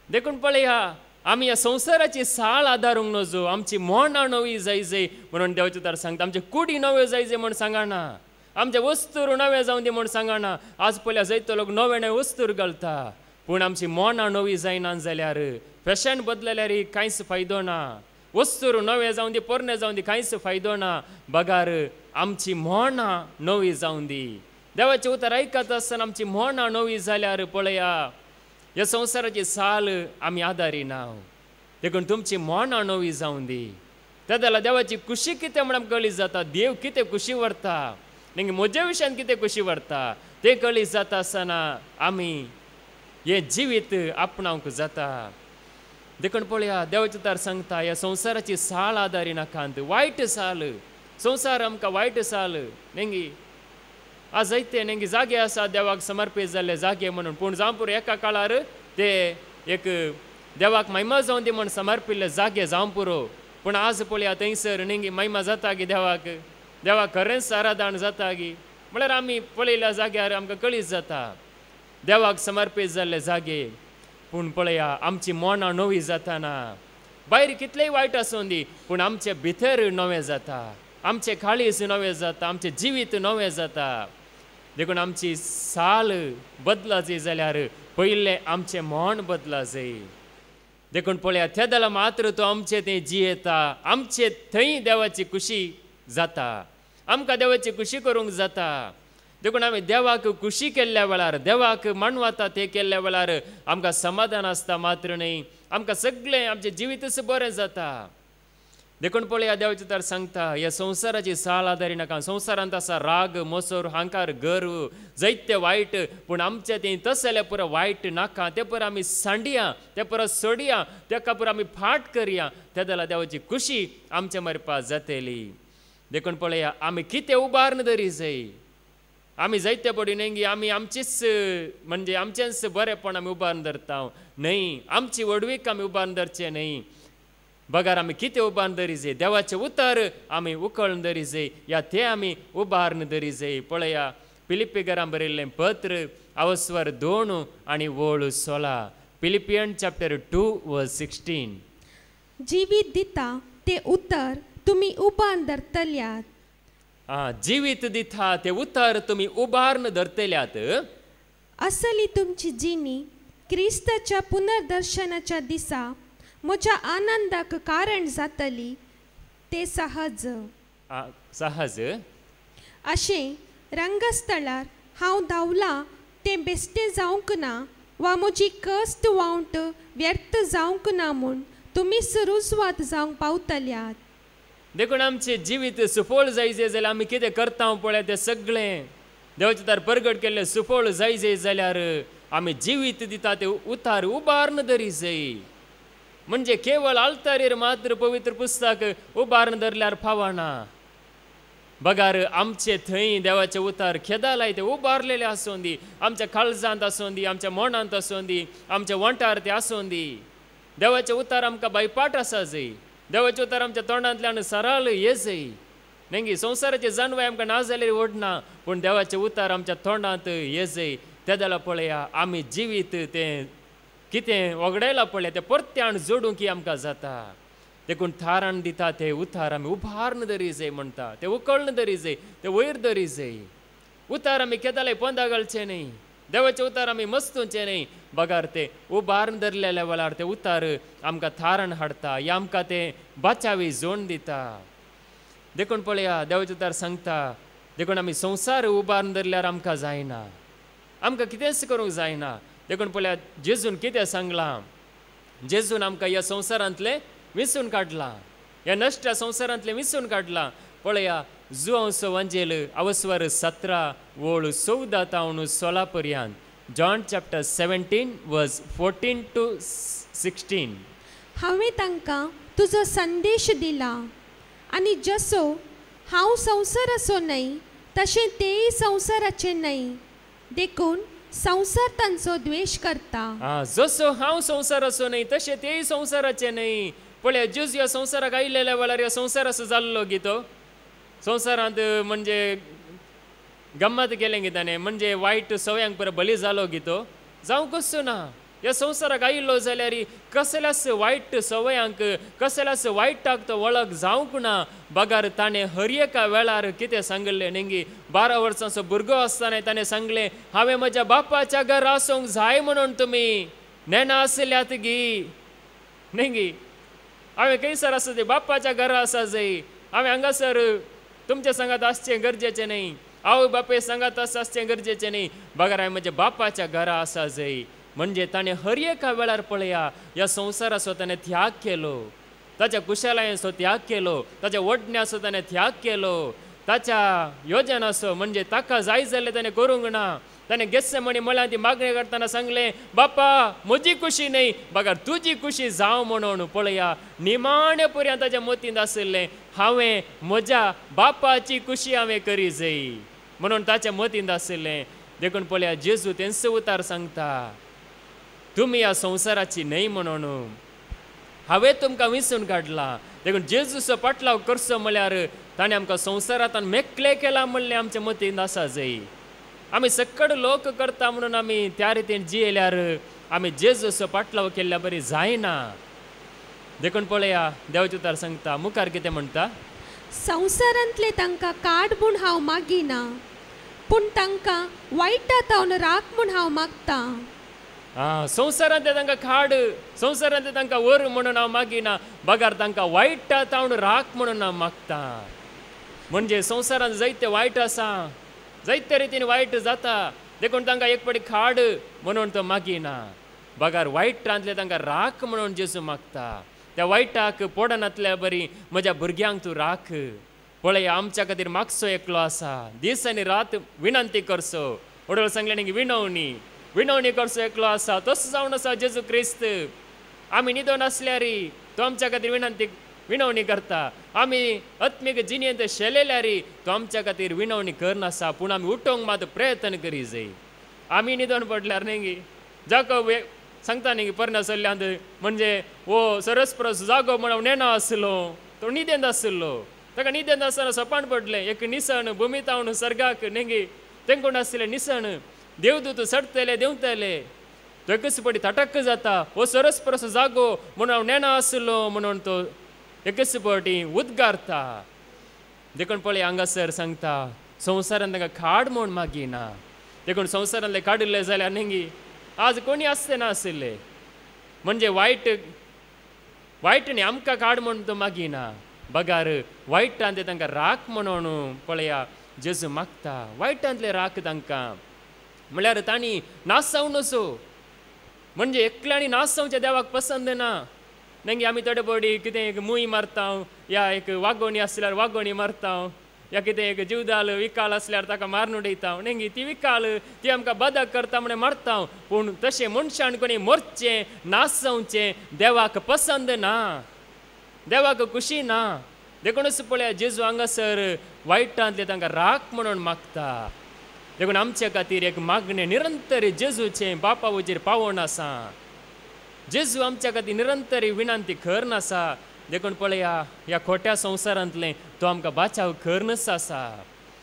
देखून पळया, आमी ह्या संवसाराची साळ आदारूंक नजो, आमची मोना नवी जाय म्हणून देवाचे उतार सांगता. आमचे कुडी नव्यो जाय म्हूण सांगना, आमचे वस्तूर नवे जावं दी म्हूण सांगना. आज पळया जायतो लोक नवे नवे वस्तूर घालता, पूण आमची मोना नवी जायना जाल्यार फॅशन बदलल्यार कांयच फायदो ना. वस्तूर नवे जावं दी, पोरणे जावं दी, कांयच फायदो ना. बगार आमची मोना नवी जावं दी. देवाचे उतार आयकत आसतना आमची मोना नवी जाल्यार पळया, ह्या संवसाराची साल आमी आदारिना. देखून तुमची मोना नवी जावं दी. तेदला देवाची खुशी कितें म्हण आमकां कळीस जाता. देव कितें खुशी व्हरता, नेंगे म्हज्या विशयान कितें खुशी व्हरता तें कळीस जाता आसतना आमी हें जिवीत आपणावंक जाता. देखून पळया, देवाचे उतार सांगता, ह्या संवसाराची साळ आदारी नाकांत. वायट साल, संवसार आमकां वायट साल. नेंगी आज जायते नेंगी जागे आसा देवाक समर्पीत जाल्ले जागे म्हणून, पूण जावं पुरो एका काळार ते एक देवाक महिमा जावं दी म्हूण समर्पिल्ले जागे जावं पुरो. पूण आज पळया थंयसर नेंगी महिमा जाता गी देवाक खरेंच आराधन जाता गी म्हळ्यार आमी पळयल्या जाग्यार आमकां कळीस जाता देवाक समर्पीत जाल्ले जागे. पूण पळया, आमची मोना नवी जाताना भायर कितलेय वायट आसूं दी, पूण आमचे भितर नवें जाता, आमचे काळीज नवें जाता, आमचें जिवीत नवें जाता. देखून आमची साल बदला जाय जाल्यार पयलें आमचें मन बदला जाय. देखून पळया, तेदला मात्र तो आमचें तें जियेता, आमचे थंय देवाची खुशी जाता, आमकां देवाची खुशी करूंक जाता. देखून आमी देवाक खुशी केल्ल्या वेळार, देवाक मानवता तें केल्ल्या वेळार आमकां समाधान आसता मात्र न्ही, आमकां सगळें आमचें जिवीतच बरें जाता. देखून पळया, देवाचे उतार सांगता, ह्या संवसाराची साळ आदारी नाका. संवसारांत आसा राग, मोसोर, हांकार, गर्व, जायते वायट, पूण आमचें तें तसलें पुरो वायट नाका. तें पुरो आमी सांडया, तें पुरो सोडया, तेका पुरो आमी फाट करया. तेदला देवाची खुशी आमच्या मरपा जातली. देखून पळया, आमी कितें उबारण धरी जाय. आमी जायते पडी नेंगी आमी आमचीच म्हणजे आमचेंच बरेंपण आमी उबारून धरता न्हय, आमची वडवीक आमी उबारून धरचें न्हय. बगार आमी कितें उबारून धरी जाय, देवाचें उतर आमी उखळून धरी जाय, या तें आमी उबारून धरी जाय. पळया, फिलिपिकारांक बरयल्लें पत्र अवस्वर 2 आनी वळू 16. Philippian chapter 2:16. जिवीत दिता ते उतर तुमी उबारून धरतल्यात. जिवीत दिता ते उतर तुमी उबारून धरतल्यात. असली तुमची जिणी क्रिस्ताच्या पुनर्दर्शनाच्या दिसा म्हज्या आनंदाक कारण जातली ते सहज. सहज अशें रंगस्थळार हांव धांवलां तें बेश्टें जावंक ना, वा म्हजी कश्ट वावंट व्यर्थ जावंक ना म्हूण तुमी रुजवात जावंक पावतल्यात. देखून आमचे जिवीत सुफोळ जाय जाल्यार आमी कितें करता पळय तें सगळें देवाचे उतार परगट केल्लें सुफोळ जाय जाल्यार आमी जिवीत दिता ते उतार उबारून धरी जाय. म्हणजे केवळ आल्तारीर मात्र पवित्र पुस्तक उबारून धरल्यार फावना. बगार आमचे थंय देवाचे उतार खेदा लाय ते उबारलेले आसूं दी, आमच्या काळजांत आसूं दी, आमच्या मनांत आसूं दी, आमच्या वंटार ते आसूं दी. देवाचे उतार आमकां बायपाट आसा जाय, देवाचे उतार आमच्या तोंडांतल्यान सरळ ये जाय. नेंगी संवसाराचे जानवाय आमकां ना जाल्यार ओडना, पूण देवाचे उतार आमच्या तोंडांत ये जाय. तेदला पळया, आमी जिवीत तें कितें वगडायला पळय तें परत्यान जोडूंक आमकां जाता. देखून थारान दिता ते उतार आमी उभारन धरी जाय म्हणटा, ते उकळन धरी जाय, ते वयर धरी जाय. उतार आमी केदाले पोंदा घालचे न्ही, देवाचे उतार आमी मस्तूचे न्ही. बगार ते उबारून धरलेल्या वेळार ते उतार आमकां थारण हाडटा, हे आमकां ते बाचावी जोड दिता. देखून पळया देवाचे उतार सांगता, देखून आमी संवसार उबारून धरल्यार आमकां जायना, आमकां कितेंच करूंक जायना. देखून पळया जेजून कितें सांगलां, जेजून आमकां ह्या संवसारांतले विंचून काडलां, ह्या नश्ट संवसारांतले विंचून काडलां. पळया जुआंवचो वांजेल अवस्वर 17 वोळ 14 तावन 16 पर्यंत. जॉन चॅप्टर 17 वर्स 14 to 16. हांवें तांकां तुजो संदेश दिला आनी जसो हांव संवसाराचो न्हय तशें तेय संवसाराचे न्हय, देखून संवसार तांचो द्वेश करता. जसो हांव संवसाराचो न्हय तशें तेय संवसाराचे न्हय. पळया जेजू ह्या संवसाराक आयिल्ल्या वेळार ह्या संवसार असो जाल्लो गी तो. संवसारांत म्हणजे गम्मत केलें गी ताणें, म्हणजे वायट सवयांक पर बली जालो गी तो. जावं कसो ना, ह्या संवसाराक आयिल्लो जाल्यार कसल्याच वायट सवयांक कसल्याच वायटाक तो वळख जावंक ना. बगार ताणें हर एका वेळार कितें सांगलें न्ही, 12 वर्सांचो भुरगो आसतना ताणें सांगलें, हांवें म्हज्या बापाच्या घरा आसूंक जाय म्हणून तुमी नेना आसल्यात गी न्ही. हांवें खंयसर आसा ते बापाच्या घरा आसा जाय, हांवें हांगासर तुमच्या सांगात आसचें गरजेचें न्ही, आवय बापय सांगात आसचें गरजेचें न्ही. बगार हांवें म्हज्या बापाच्या घरा आसा जाय. म्हणजे ताणें हर एका वेळार पळया ह्या संवसाराचो ताणें त्याग केलो, ताच्या कुशलायेचो त्याग केलो, ताच्या वडण्याचो ताणें त्याग केलो, ताच्या योजनाचो म्हणजे ताका जाय जाल्लें ताणें करूंक ना. ताणें गेत्सेमनी मळ्यांत ती मागणी करतना सांगलें, बापा म्हजी खुशी न्ही, बगार तुजी खुशी जावं म्हणून. पळया निमाणे पर्यंत ताच्या मतींत आशिल्लें, हांवें म्हज्या बापाची खुशी हांवें करी जाय म्हणून ताच्या मतींत आशिल्लें. देखून पळया जेजू तेंचो उतार सांगता, तुमी ह्या संवसाराची न्हय म्हणून हांवें तुमकां विंचून काडलां. देखून जेजूचो पाटलाव करचो म्हळ्यार ताणें आमकां संवसारांतल्यान मेकळे केला म्हणलें आमच्या मतींत आसा जाय. आमी सक्कड लोक करता म्हणून आमी त्या रितीन जियेल्यार आमी जेजूचो पाटलाव केल्ल्या बरी जायना. देखून पळया देवाचें उतार सांगता, मुखार कितें म्हणटा, संवसारांतले तांकां काड म्हूण हांव मागिना, पूण तांकां वायटांतावन राख म्हूण हांव मागता. संवसारांतले तांकां खाड, संवसारांतले तांकां वर म्हणून हांव मागिना, बगार तांकां वायटांतावन राख म्हणून हांव मागता. म्हणजे संवसारांत जायते वायट आसा, जायते रितीन वायट जाता. देखून तांकां एक पटी खाड म्हणून तो मागिना, बगार वायटांतले तांकां राख म्हणून जेजू मागता. त्या वायटाक पडनातल्या बरी म्हज्या भुरग्यांक तूं राख. पळय आमच्या खातीर मागचो एकलो आसा, दीस आनी रात विनंती करचो. वडोळ सांगलें न्ही, विनवणी करचो एकलो आसा, तसो जावन आसा जेजू क्रिस्त. आमी न्हिदोन आसल्यार तो आमच्या खातीर विनवणी करता, आमी आत्मीक जिणेंत शेलेल्यार तो आमच्या खातीर विनवणी करनासा. पूण आमी उठोवंक मात प्रयत्न करी जाय. आमी न्हिदोन पडल्यार न्ही, जाको सांगता न्ही परण्या चल्ल्यांत, म्हणजे वो सरस्प्रस जागो म्हणून नेना आसलो, तो न्हिदेंत आसलो. ताका न्हिदेंत आसतना सपान पडलें. एक निसण भुमीतावन सर्गाक न्ही तेंकून आसलें निसण, देवदूत सडतले देंवतले. तो एकच पटी तटक्क जाता, हो सरस्प्रस जागो म्हणून नेना आसलो म्हणून तो एकच पटी उद्गारता. देखून पळय हांगासर सांगता, संवसारांत तांकां खाड म्हूण मागिना. देखून संवसारांतले काडिल्ले जाल्यार न्ही आज कोणी आसचे ना आशिल्ले. म्हणजे वायट न्ही आमकां काड म्हूण तो मागिना, बगार वायटांतले तांकां राख म्हणून पळया जेजू मागता. वायटांतले राख तांकां म्हळ्यार तांणी नाश जावं नसो, म्हणजे एकल्यांनी नाश जावचें देवाक पसंद ना. न्ही आमी थोडे पडी कितें एक मूय मारता, या एक वागोणी आसल्यार वागोणी मारता, या कितें एक जीवदाल विकाल आसल्यार ताका मारून उडयता. न्ही ती विकाल ती आमकां बदक करता म्हणून मारता. पूण तशें मनशान कोणी मरचें नाश जावचें देवाक पसंद ना, देवाक खुशी ना. देखूनच पळया जेजू हांगासर वायटांतले तांकां राख म्हणून मागता. देखून आमच्या खातीर एक मागणें निरंतर जेजूचें बापा वचेर पावोन आसा. जेजू आमच्या खातीर निरंतर विनंती करन आसा. देखून पळया ह्या खोट्या संवसारांतलें तो आमकां बाचाव करनच आसा.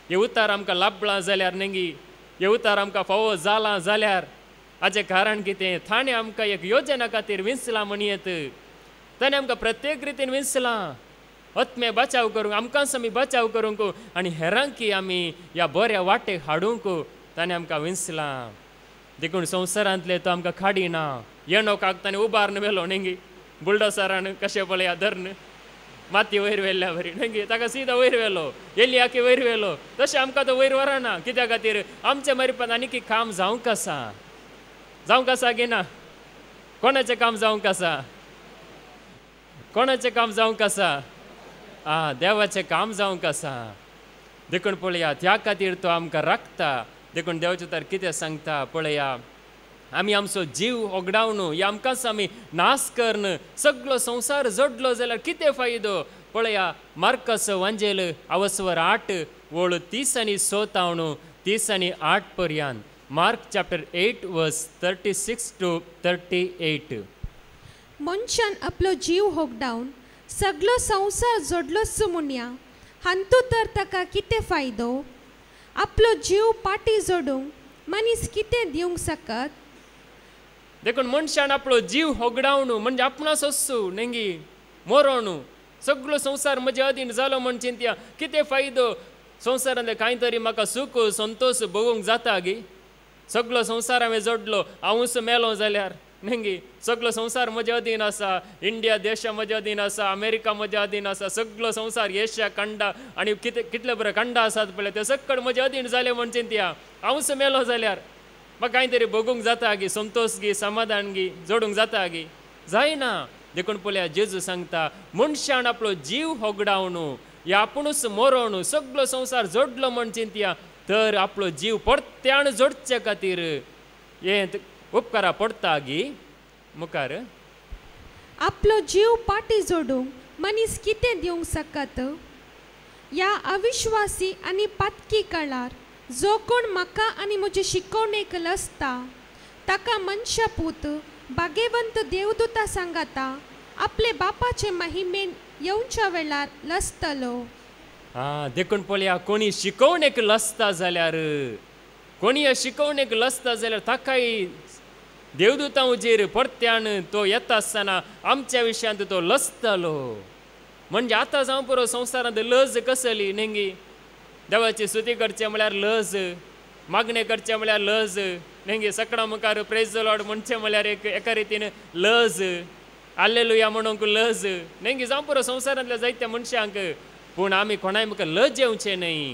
हे उतार आमकां लाभलां जाल्यार न्ही, हे उतार आमकां फावो जाला जाल्यार हाचें कारण कितें ताणें आमकां एक योजना खातीर विंचलां म्हणयत ताणें आमकां प्रत्येक रितीन विंचलां आत्मे बचाव करूंक आमकांच आमी बचाव करूंक आनी हेरांकी आमी ह्या बऱ्या वाटेक हाडूंक ताणें आमकां विंचलां देखून संवसारांतले तो आमकां खाडिना येणोकाक ताणें उबारन व्हेलो न्ही बुलडोसरान कशें पळया धरन माती वयर व्हेल्ल्या बरी न्ही ताका सीदा वयर व्हेलो एलियाकी वयर व्हेलो तशें आमकां तो वयर व्हरना कित्या खातीर आमच्या मरिपान आनीक काम जावंक आसा गिना कोणाचें काम जावंक आसा कोणाचें काम जावंक आसा देवाचें काम जावंक आसा देखून पळया त्या खातीर तो आमकां राखता देखून देवाचें तर कितें सांगता पळया आमी आमचो जीव ओगडावन ह्या आमकांच आमी नाश करन सगळो संवसार जोडलो जाल्यार कितें फायदो पळया मार्कस वांजेल अवस्वर 8 वळ 30 आनी 37 30 आनी 8 पर्यंत मार्क चॅप्टर 8 वर्स 36 to 38 मनशान आपलो जीव होगडावन सगळो संवसार जोडलोच म्हणया हांतू तर ताका कितें फायदो आपलो जीव पाटी जोडूंक मनीस कितें दिवंक शकत देखून मनशान आपलो जीव होगडावन म्हणजे आपणास वचू नेंगी मरोण सगळो संवसार म्हज्या अधीन जालो म्हण चिंतया कितें फायदो संवसारांतले कांय तरी म्हाका सूख संतोश भोगूंक जाता गी सगळो संवसार हांवें जोडलो हांवूच मेलो जाल्यार नेंगी सगळो संवसार म्हज्या अधीन आसा इंडिया देश म्हज्या अधीन आसा अमेरिका म्हज्या अधीन आसा सगळो संवसार एशिया खंड आनी कितले बरे खंड आसात पळय ते सकड म्हज्या अधीन जाले म्हण चिंतया हांवूच मेलो जाल्यार म्हाका कांय तरी भोगूंक जाता गी संतोश गी समाधान गी जोडूंक जाता गी जायना देखून पळया जेजू सांगता मनशान आपलो जीव होगडावन ह्या आपुणूच मरोण सगळो संवसार जोडलो म्हण चिंतया तर आपलो जीव परत्यान जोडचे खातीर हे उपकारा पडटा गी मुखार आपलो जीव पाटी जोडूंक मनीस कितें दिवंक शकत ह्या अविश्वासी आनी पातकी काळार जो कोण म्हाका आनी म्हजे शिकवणेक लसता ताका मनशा पूत भाग्यवंत देवदूता सांगाता आपले बापाचे महिमेन येवच्या वेळार लसतलो देखून पळया कोणी शिकवणेक लसता जाल्यार कोणी शिकवणेक लसता जाल्यार ताकाय देवदूतां हुजेर परत्यान तो येता आसतना आमच्या विशयांत तो लसतलो म्हणजे आतां जावं पुरो संवसारांत लज कसली नेंगी देवाची स्तुती करचें म्हळ्यार लज मागणें करचें म्हळ्यार लज नेंगी सकाळ मुखार प्रेज द लॉर्ड म्हणचें म्हळ्यार एका रितीन लज हाल्लेलुया म्हणूंक लज नेंगी जावं पुरो संवसारांतल्या जायत्या मनशांक पूण आमी कोणाय मुखार लज येवचें न्हय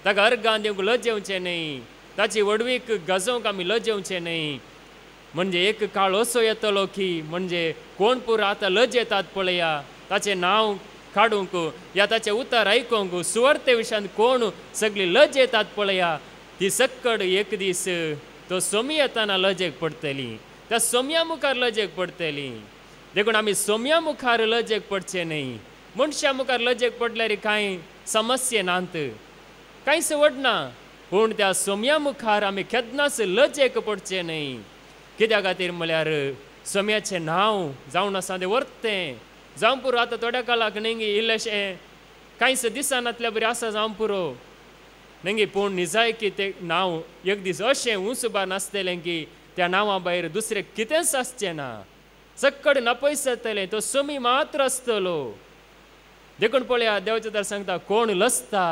ताका अर्गां दिवंक लज येवचें न्हय ताची वडवीक गजोवंक आमी लज येवचें न्हय म्हणजे एक काळ असो येतलो की म्हणजे कोण पुरो आतां लज येतात पळया ताचें नांव काडूंक या ताचें उतर आयकूंक सुवार्ते विशयांत कोण सगळी लज येतात पळया ती सक्कड एक दीस तो सोमी येताना लजेक पडटली त्या सोम्या मुखार लजेक पडटली देखून आमी सोम्या मुखार लजेक पडचें न्हय मनशा मुखार लजेक पडल्यार कांय समस्या नात कांयच वडना पूण त्या सोम्या मुखार आमी केन्नाच लजेक पडचें न्हय कित्या खातीर म्हळ्यार सोम्याचें नांव जावन आसा तें वर्तें जावं पुरो आतां थोड्या काळाक नेंगी इल्लेशें कांयच दिसानांतल्या बरी आसा जावं पुरो नेंगी पूण निजाय की तें नांव एक दीस अशें उंचबार नासतलें की त्या नांवा भायर दुसरें कितेंच आसचें ना सक्कड नपयस जातलें तो सोमी मात्र आसतलो देखून पळया देवाचें तर सांगता कोण लसता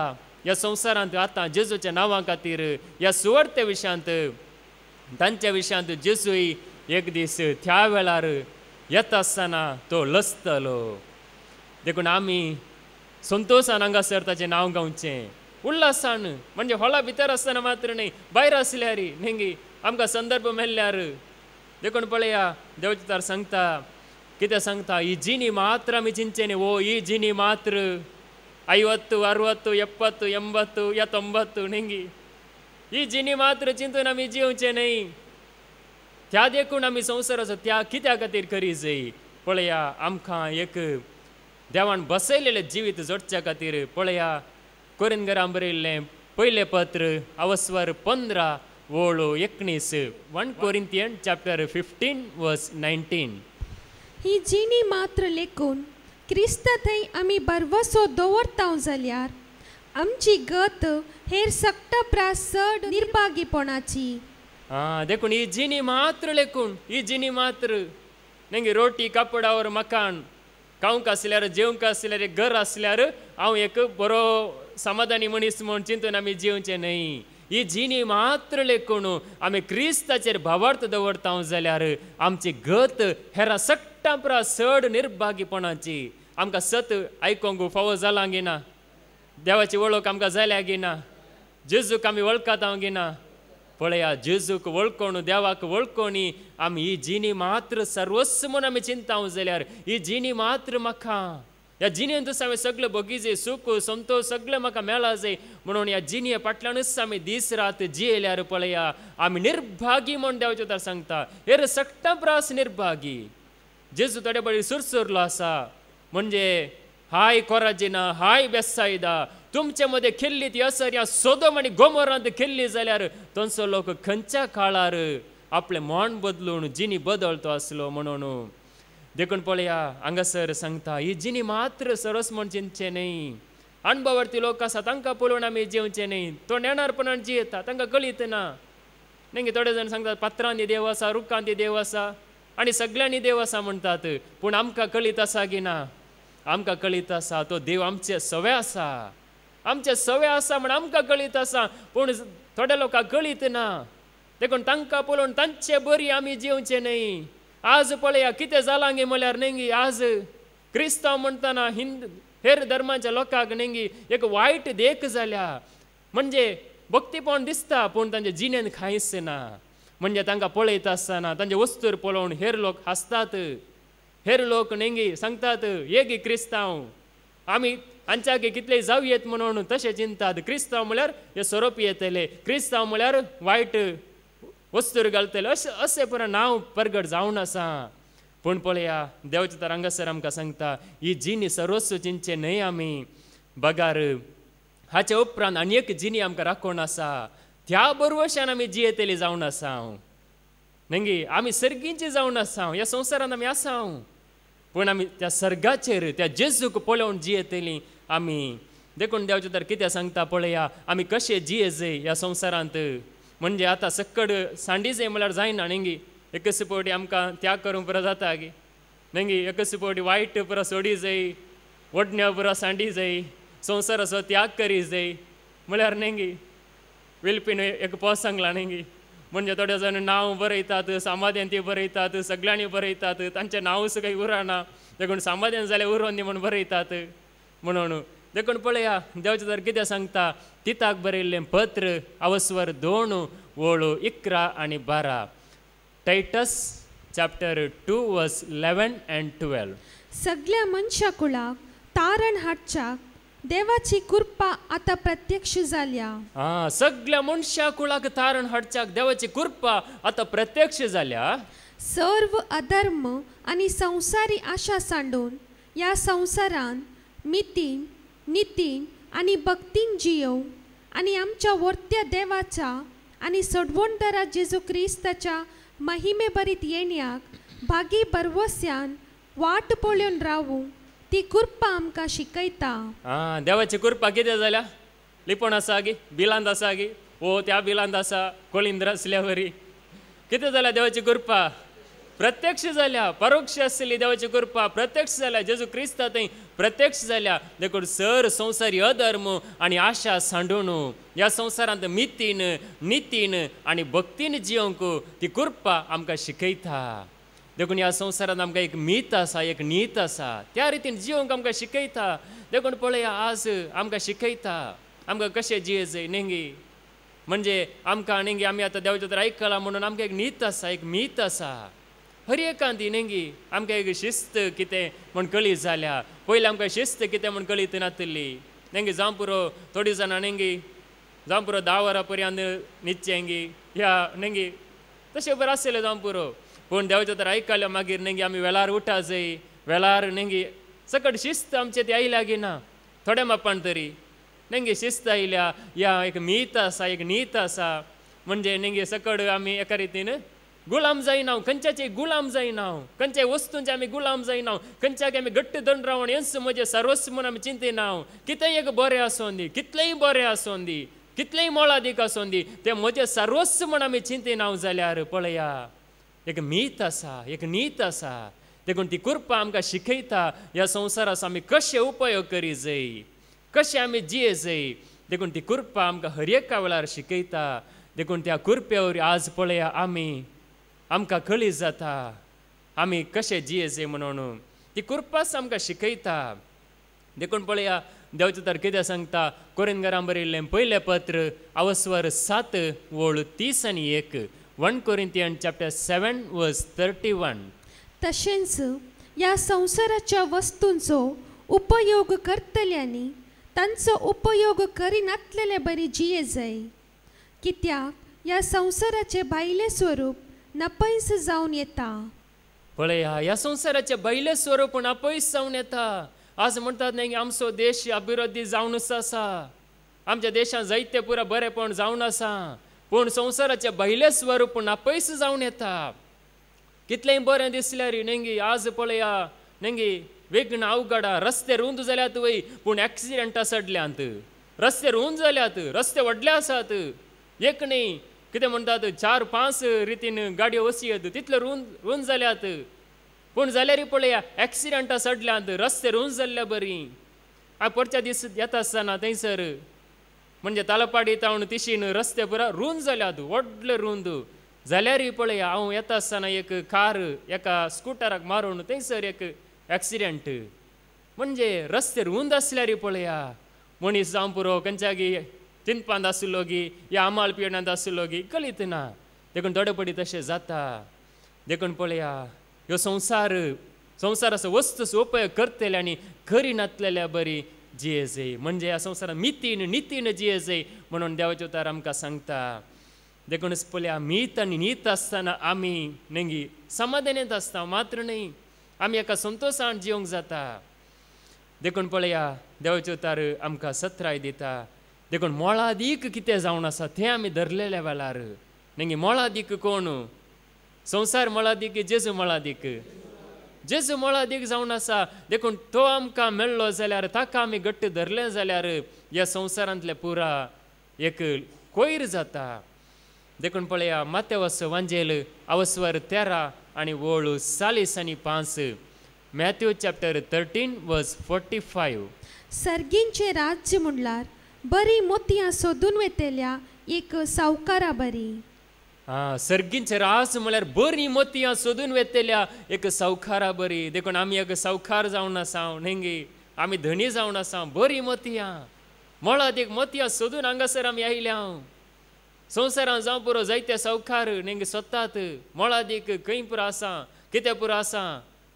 ह्या संवसारांत आतां जेजूच्या नांवा खातीर ह्या सुवार्ते विशयांत तांच्या विशयांत जेजूय एक दीस त्या वेळार येता आसतना तो लसतलो देखून आमी संतोशान हांगासर ताचें नांव गावचें उल्हासान म्हणजे हॉला भितर आसतना मात्र न्हय भायर आसल्यार नेंगी आमकां संदर्भ मेळ्ळ्यार देखून पळया देवाचें तर सांगता कितें सांगता ही जिणी मात्र आमी चिंतचें न्ही ओ ही जिणी मात्र 50 60 70 80 या 90 नेंगी ही जिणी मात्र चिंतून आमी जिवचें न्हय त्या देखून आमी संवसाराचो त्याग कित्या खातीर करी जाय पळया आमकां एक देवान बसयलेलें जिवीत जोडच्या खातीर पळया कोरिंथीकांक बरयल्लें पयलें पत्र अवस्वर 15 वळ 19 1 कोरिंथियन चॅप्टर 15 वर्स 19 ही जिणी मात्र लेखून क्रिस्त थंय आमी बरवसो दवरता जाल्यार आमची गत हेर सक्त प्रास चड निर्भागीपणाची देखून ही जिनी मात्र लेकून ही जिनी मात्र नेंगे रोटी कापड और मकान खावंक आसल्यार जेवंक आसल्यार एक घर आसल्यार हांव एक बरो समाधानी मनीस म्हूण चिंतून आमी जिवचे न्हय. ही जिनी मात्र लेकून आमी क्रिस्ताचेर भावार्थ दवरता जाल्यार आमची गत हेरां सट्टां परस चड निर्भागीपणाची आमकां सत आयकोंक फावो जाला गिना. देवाची वळख आमकां जाल्या गिना. जेजूक आमी वळखात गिना. पळया जेजूक वळखून देवाक वळखून आमी ही जिनी मात्र सर्वस्व म्हूण आमी चिंता जाल्यार ही जिनी मात्र म्हाका ह्या जिणेंतूच हांवें सगळें बगीचे सूख संतोश सगळें म्हाका मेळा जाय म्हणून ह्या जिणये फाटल्यानूच आमी दीस रात जियेल्यार पळया आमी निर्भागी म्हूण देवाचें तर सांगता. हेर सट्टां परस निर्भागी. जेजू थोडे बळी सुरसुरलो आसा म्हणजे हाय कोराजिना हाय बेसायदा तुमचे मध्ये खेळली ती असर या सोदोम आनी गोमोरांत खेळली जाल्यार तसो लोक खंयच्या काळार आपले मन बदलून जिनी बदलतो आसलो म्हणून देखून पळया हांगासर सांगता ही जिनी मात्र सरस म्हूण चिंतचे न्हय. अणभवार्थी लोक आसा तांकां पळोवन आमी जेवचे न्हय. तो नेणारपणान जियेता तांकां कळीत ना. नेंगे थोडे जाण सांगतात पत्रांनी देव आसा रुखांनी देव आसा आनी सगळ्यांनी देव आसा म्हणटात पूण आमकां कळीत आसा की ना. आमकां कळीत आसा तो देव आमचे सवे आसा. आमचे सवे आसा म्हण आमकां कळीत आसा पूण थोड्या लोकांक कळीत ना. देखून तांकां पळोवन तांचे बरी आमी जिवचे न्हय. आज पळया कितें जालां गे म्हळ्यार नेंगी आज क्रिस्तांव म्हणटना हेर धर्माच्या लोकांक नेंगी एक वायट देख जाल्या. म्हणजे भक्तीपण दिसता पूण तांच्या जिणेंत कांयच ना. म्हणजे तांकां पळयत आसतना तांचे वस्तूर पळोवन हेर लोक हांसतात. हेर लोक नेंगी सांगतात ये गे क्रिस्तांव आमी हांच्यागे कितले जावयेत म्हणून तशें चिंतात. क्रिस्तांव म्हळ्यार हे सोरोप येतले. क्रिस्तांव म्हळ्यार वायट वस्तूर घालतले अशें पुरो नांव परगट जावन आसा. पूण पळया देवाचे तर हांगासर आमकां सांगता ही जिणी सर्वस्व चिंतचे न्हय आमी. बगार हाचे उपरांत आनी एक जिणी आमकां राखून आसा. त्या बरोवशान आमी जियेतली जावन आसा. नेंगी आमी सर्गींची जावन आसा. ह्या संवसारांत आमी आसा पूण आमी त्या सर्गाचेर त्या जेजूक पळोवन जियेतली आमी. देखून देवाचे तर कितें सांगता पळया आमी कशें जिये जाय ह्या संवसारांत. म्हणजे आतां सक्कड सांडी जाय म्हळ्यार जायना नेंगी. एकच पावटी आमकां त्याग करूंक पुरो जाता गे नेंगी. एकच पावटी वायट पुरो सोडी जाय वडण्यो पुरो सांडी जाय संवसाराचो त्याग करी जाय म्हळ्यार नेंगी वेलपीन एक पोस सांगला नेंगी. म्हणजे थोडे जाण नांव बरयतात समाध्यान ती बरयतात सगळ्यांनी बरयतात तांचें नांवच काही उरना. देखून समाध्यान जाल्यार उरोन दी म्हूण बरयतात म्हणून. देखून पळया देवाचें तर कितें सांगता तिताक बरयल्लें पत्र अवस्वर 2 वळू 11 आनी 12. टायटस चॅप्टर 2 वर्स 11 and 12. सगळ्या मनशा कुळाक तारण हाडच्याक देवाची कृपा आता प्रत्यक्ष जाल्या. सगळ्या मनशा कुळाक तारण हाडच्याक देवाची कृपा आता प्रत्यक्ष जाल्या. सर्व अधर्म आणि संसारी आशा सांडून या संसारांत मितीन नितीन आणि भक्तीन जियो आणि आमच्या वर्त्या देवाच्या आणि सोडवणदारा जेजू क्रिस्ताच्या महिमे बरीत येण्याक भागी बरवस्यान वाट पळोवन रावूं ती कृपा आमकां शिकयता. देवाची कृपा कितें जाल्या लिपण आसा गे बिलांत आसा गे त्या बिलांत आसा कोळिंद्र आसल्या वरी कितें जाल्या देवाची कृपा प्रत्यक्ष जाल्या. परोक्ष आसली देवाची कृपा प्रत्यक्ष जाल्या. जेजू क्रिस्ता थंय प्रत्यक्ष जाल्या. देखून सर संवसारी अधर्म आनी आशा सांडून ह्या संवसारांत मितीन नितीन आनी भक्तीन जियोंक ती कृपा आमकां शिकयता. देखून ह्या संवसारांत आमकां एक मीत आसा एक नीत आसा त्या रितीन जियोंक आमकां शिकयता. देखून पळया आज आमकां शिकयता आमकां कशें जिये जाय नेंगी. म्हणजे आमकां नेंगी आमी आतां देवाचें तर आयकलां म्हणून आमकां एक नीत आसा एक मीत आसा. हर एकांती नेंगी आमकां एक शिस्त कितें म्हण कळीत जाल्या. पयलीं आमकां शिस्त कितें म्हण कळीत नासली नेंगी. जावं पुरो थोडीं जाणां नेंगी जावं पुरो 10 वरां पर्यंत न्हिदचेंगी ह्या नेंगी तशें बरें आसलें जावं पुरो. पूण देवाचें तर आयकल्या मागीर नेंगी आमी वेळार उठा जाय. वेळार नेंगी सकट शिस्त आमचे ती आयल्या गी ना थोड्या मापान तरी नेंगी शिस्त आयल्या. ह्या एक मीत आसा एक नीत आसा. म्हणजे नेंगी सकट आमी एका रितीन गुलाम जायना. खंयच्याचे गुलाम जायना. खंयच्याय वस्तूंचे आमी गुलाम जायना. खंयच्याक आमी घट्ट धरून रावन हेंच म्हजें सर्वस्व म्हूण आमी चिंतिना. कितेंय एक बरें आसूं दी कितलेंय बरें आसूं दी कितलेंय मोलादीक आसूं दी तें म्हजें सर्वस्व म्हण आमी चिंतीन हांव जाल्यार पळया एक मीत आसा एक नीत आसा देखून ती कृपा आमकां शिकयता ह्या संवसाराचो आमी कशे उपयोग करी जाय कशे आमी जिये जाय देखून ती कृपा आमकां हर एका वेळार शिकयता देखून त्या कृपे वरवीं आज पळया आमकां कळी जाता आमी कशे जिये जाय म्हणून ती कृपाच आमकां शिकयता देखून पळया देवाचें तर कितें सांगता कोरिंथीकांक बरयल्लें पयलें पत्र अवस्वर 7 ओळ 30 आनी 1 1 Corinthians chapter 7 verse 31. तशेंच ह्या संवसाराच्या वस्तूंचो उपयोग करतल्यांनी तांचो उपयोग करिनासलेले बरी जिये जाय कित्याक ह्या संवसाराचे भायले स्वरूप नपयस जावन येता पळया ह्या संवसाराचे भायले स्वरूप नपयस जावन येता आज म्हणटात न्ही आमचो देश अभिवृद्धी जावनूच आसा आमच्या देशांत जायते पुरा बरेपण जावन आसा पूण संवसाराचे भायले स्वरूप नपयस जावन येता कितलेंय बरें दिसल्यार नेंगी आज पळया नेंगी वेगन अवघडा रस्ते रुंद जाल्यात वय पूण एक्सिडेंटा सडल्यांत रस्ते रुंद जाल्यात रस्ते व्हडले आसात एक न्ही कितें म्हणटात 4-5 रितीन गाडयो वचयत तितले रुंद जाल्यात पूण जाल्यार पळया एक्सिडेंटा सडल्यांत रस्ते रुंद जाल्ल्या बरी हांव परच्या दीस येता आसतना थंयसर म्हणजे तालपाडी तावन तिशीन रस्ते पुरा रुंद जाल्यात व्हडले रुंद जाल्यार पळया हांव येता आसतना एक कार एका स्कुटराक मारून थंयसर एक एक्सिडेंट म्हणजे रस्ते रुंद आसल्यार पळया मनीस जावं पुरो खंयच्यागी चिंतपांत आसलो गी या आमाळ पियेणांत आसलो गी कळीत ना देखून थोडे पडी तशें जाता देखून पळया ह्यो संवसाराचो वस्तूचो उपयोग करतले आनी करिनासलेल्या बरी जिये जाय म्हणजे ह्या संवसारांत मितीन नितीन जिये जाय म्हणून देवाचें उतार आमकां सांगता देखूनच पळया मीत आनी नीत आसतना आमी नेंगी समाधानीत आसता मात्र न्ही आमी एका संतोशान जिवंक जाता देखून पळया देवाचें उतार आमकां सत्राय दिता देखून मोळादीक कितें जावन आसा तें आमी धरलेल्या वेळार नेंगी मोळादीक कोण संवसार मोळादीक जेजू मोळादीक जेजू मोळादीक जावन आसा देखून तो आमकां मेळ्ळो जाल्यार ताका आमी घट्ट धरलें जाल्यार ह्या संवसारांतले पुरा एक कोयर जाता देखून पळया मातेवस वांजेल अवस्वर 13 आनी ओळ 40 आनी 5 मॅथ्यू चॅप्टर 13 वर्स 45 सर्गींचे राज्य म्हणल्यार बरी मोतयां सोदून वेतेल्या एक सावकारा बरी सर्गींचे रास म्हळ्यार बरी मोतयां सोदून वेतेल्या एक सावकारा बरी देखून आमी एक सावकार जावन आसा नेंगी आमी धनी जावन आसा बरी मोतयां मोळादीक मोतयां सोदून हांगासर आमी आयल्या संवसारांत जावं पुरो जायते सावकार नेंगे सोदतात मोळादीक खंय पुरो आसा कितें पुरो आसा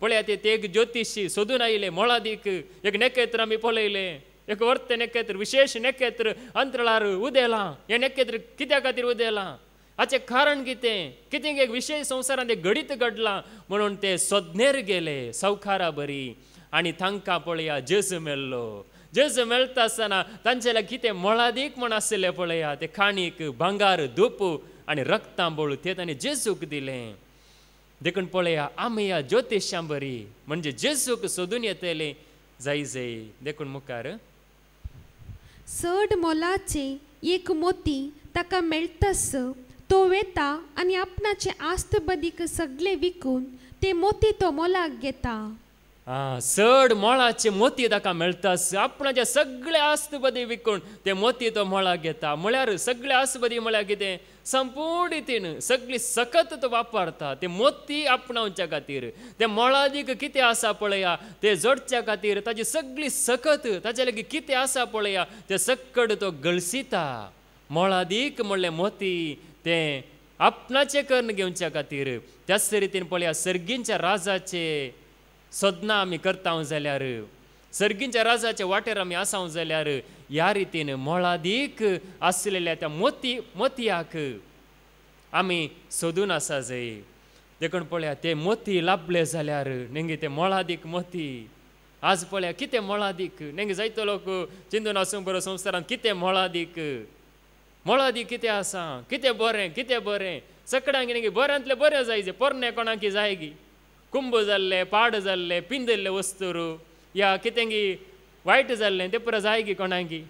पळया ते एक ज्योतिशी सोदून आयले मोळादीक एक नखेत्र आमी पळयले एक वर्त नखेत्र विशेष नखेत्र अंतराळार उदेलां हें नखेत्र कित्या खातीर उदेलां हाचें कारण कितें एक विशेष संवसारांत एक घडीत घडलां म्हणून ते सोदनेर गेले सावकारा बरी आनी तांकां पळया जेजू मेळ्ळो जेजू मेळटा आसतना तांचे कितें मोळादीक म्हण आसलें पळया ते खाणीक भांगार धूप आनी रक्तांबोळ तें तांणी जेजूक दिलें देखून पळया आमी ह्या ज्योतिश्यां बरी म्हणजे जेजूक सोदून येतले जाय देखून मुखार चड मोलाचे एक मोती ताका मेळटस तो वेता आनी आपणाचे आस्त बदीक सगळे विकून ते मोती तो मोलाक घेता चड मोळाचे मोती ताका मेळटास आपणाचे सगळे आस्त बदी विकून ते मोती तो मोळाक घेता म्हळ्यार सगळे आस्त बदी म्हळ्यार कितें संपूर्ण रितीन सगळी सकत तो वापरता ते मोती आपणावच्या खातीर ते मोळादीक कितें आसा पळया ते जोडच्या खातीर ताची सगळी सकत ताचे लागीं कितें आसा पळया ते सक्कड तो गळसिता मोळादीक म्हणलें मोती ते आपणाचे कर्ण घेवच्या खातीर त्याच रितीन पळया सर्गींच्या राजाचे सोदना आमी करता जाल्यार सर्गींच्या राजाचे वाटेर आमी आसां जाल्यार ह्या रितीन मोळादीक आसलेल्या त्या मोतयाक आमी सोदून आसा जाय देखून पळया ते मोती लाभले जाल्यार नेंगे ते मोळादीक मोती आज पळया कितें मोळादीक नेंगे जायतो लोक चिंतून आसूं बरो संवसारांत कितें मोळादीक कितें आसा कितें बरें सगळ्यांक नेंगे बऱ्यांतलें बरें जाय पोरणे कोणाक जाय गी कुंभ जाल्ले पाड जाल्ले पिंजल्ले वस्तूर या कितेंगी वायट जाल्लें तें पुरो जाय गी कोणाकी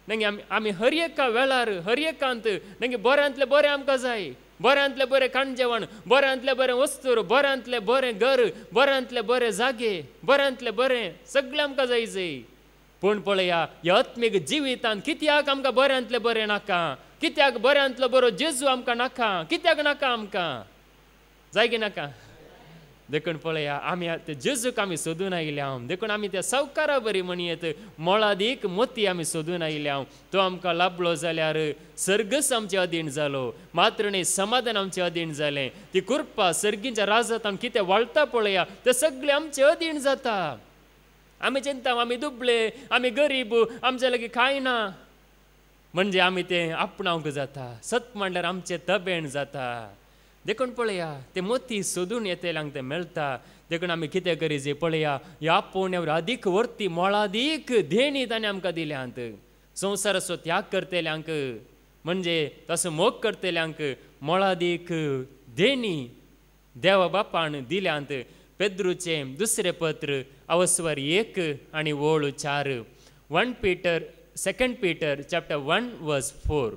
नंगे आमी हर एका वेळार हर एकांत नंगे बऱ्यांतले बरें आमकां जाय, बऱ्यांतले बरें खाण जेवण, बऱ्यांतले बरें वस्तूर, बऱ्यांतले बरें घर, बऱ्यांतले बरें जागे, बऱ्यांतले बरें सगळें आमकां जाय. पूण पळया ह्या आत्मीक जिवितांत कित्याक आमकां बऱ्यांतले बरें नाका, कित्याक बऱ्यांतलो बरो जेजू आमकां नाका, कित्याक नाका आमकां, जाय की नाका. देखून पळया आमी ते जेजूक आमी सोदून आयल्या, देखून आमी त्या सावकारा बरी म्हणयेत मोळादीक मोती आमी सोदून आयल्या. तो आमकां लाभलो जाल्यार सर्गस आमचे अधीन जालो, मात्र न्ही समाधान आमचे अधीन जालें. ती कृपा सर्गीच्या राजांत आमी कितें वाळटा पळया तें सगळें आमचे अधीन जाता. आमी चिंता आमी दुबळे, आमी गरीब, आमचे लागीं कांय ना, म्हणजे आमी तें आपणावंक जाता. सत म्हणल्यार आमचे तबेण जाता. देखून पळया ते मोती सोदून येतेल्यांक ते मेळटा. देखून आमी कितें करीजे पळया ह्या आपोवण्यावर अदीक वर्ती मोळादीक देणी ताणें आमकां दिल्यांत. संवसाराचो त्याग करतेल्यांक म्हणजे तसो मोग करतेल्यांक मोळादीक देणी देवा बापान दिल्यांत. पेद्रूचे दुसरें पत्र अवस्वर 1 आनी वोळ 4. 2 Peter chapter 1 verse 4.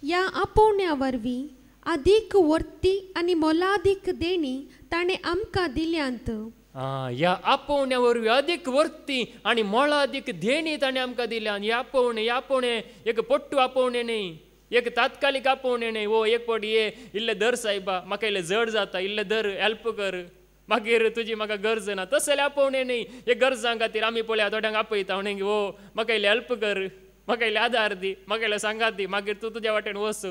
या आपोवण्या वरवीं अधिक वर्ती आनी मोलादीक देणी ताणें आमकां दिल्यांत. ह्या आपोवण्या वरवीं अदीक वर्ती आनी मोलादीक देणी ताणें आमकां दिल्यात. ह्या आपोवणें एक पट्टू आपोवणें न्ही, एक तात्कालीक आपोवणें न्ही. वो एक पट ये इल्ले धर सायबा, म्हाका इल्लें जड जाता, इल्लें धर, हेल्प कर, मागीर तुजी म्हाका गरज ना, तसलें आपोवणें न्ही. एक गरजां खातीर आमी पळया थोड्यांक आपयता म्हणून वो म्हाका इल्लें हेल्प कर, म्हाका इल्लें आदार दी, म्हाका इल्लें सांगात दी, मागीर तूं तुज्या वाटेन वच.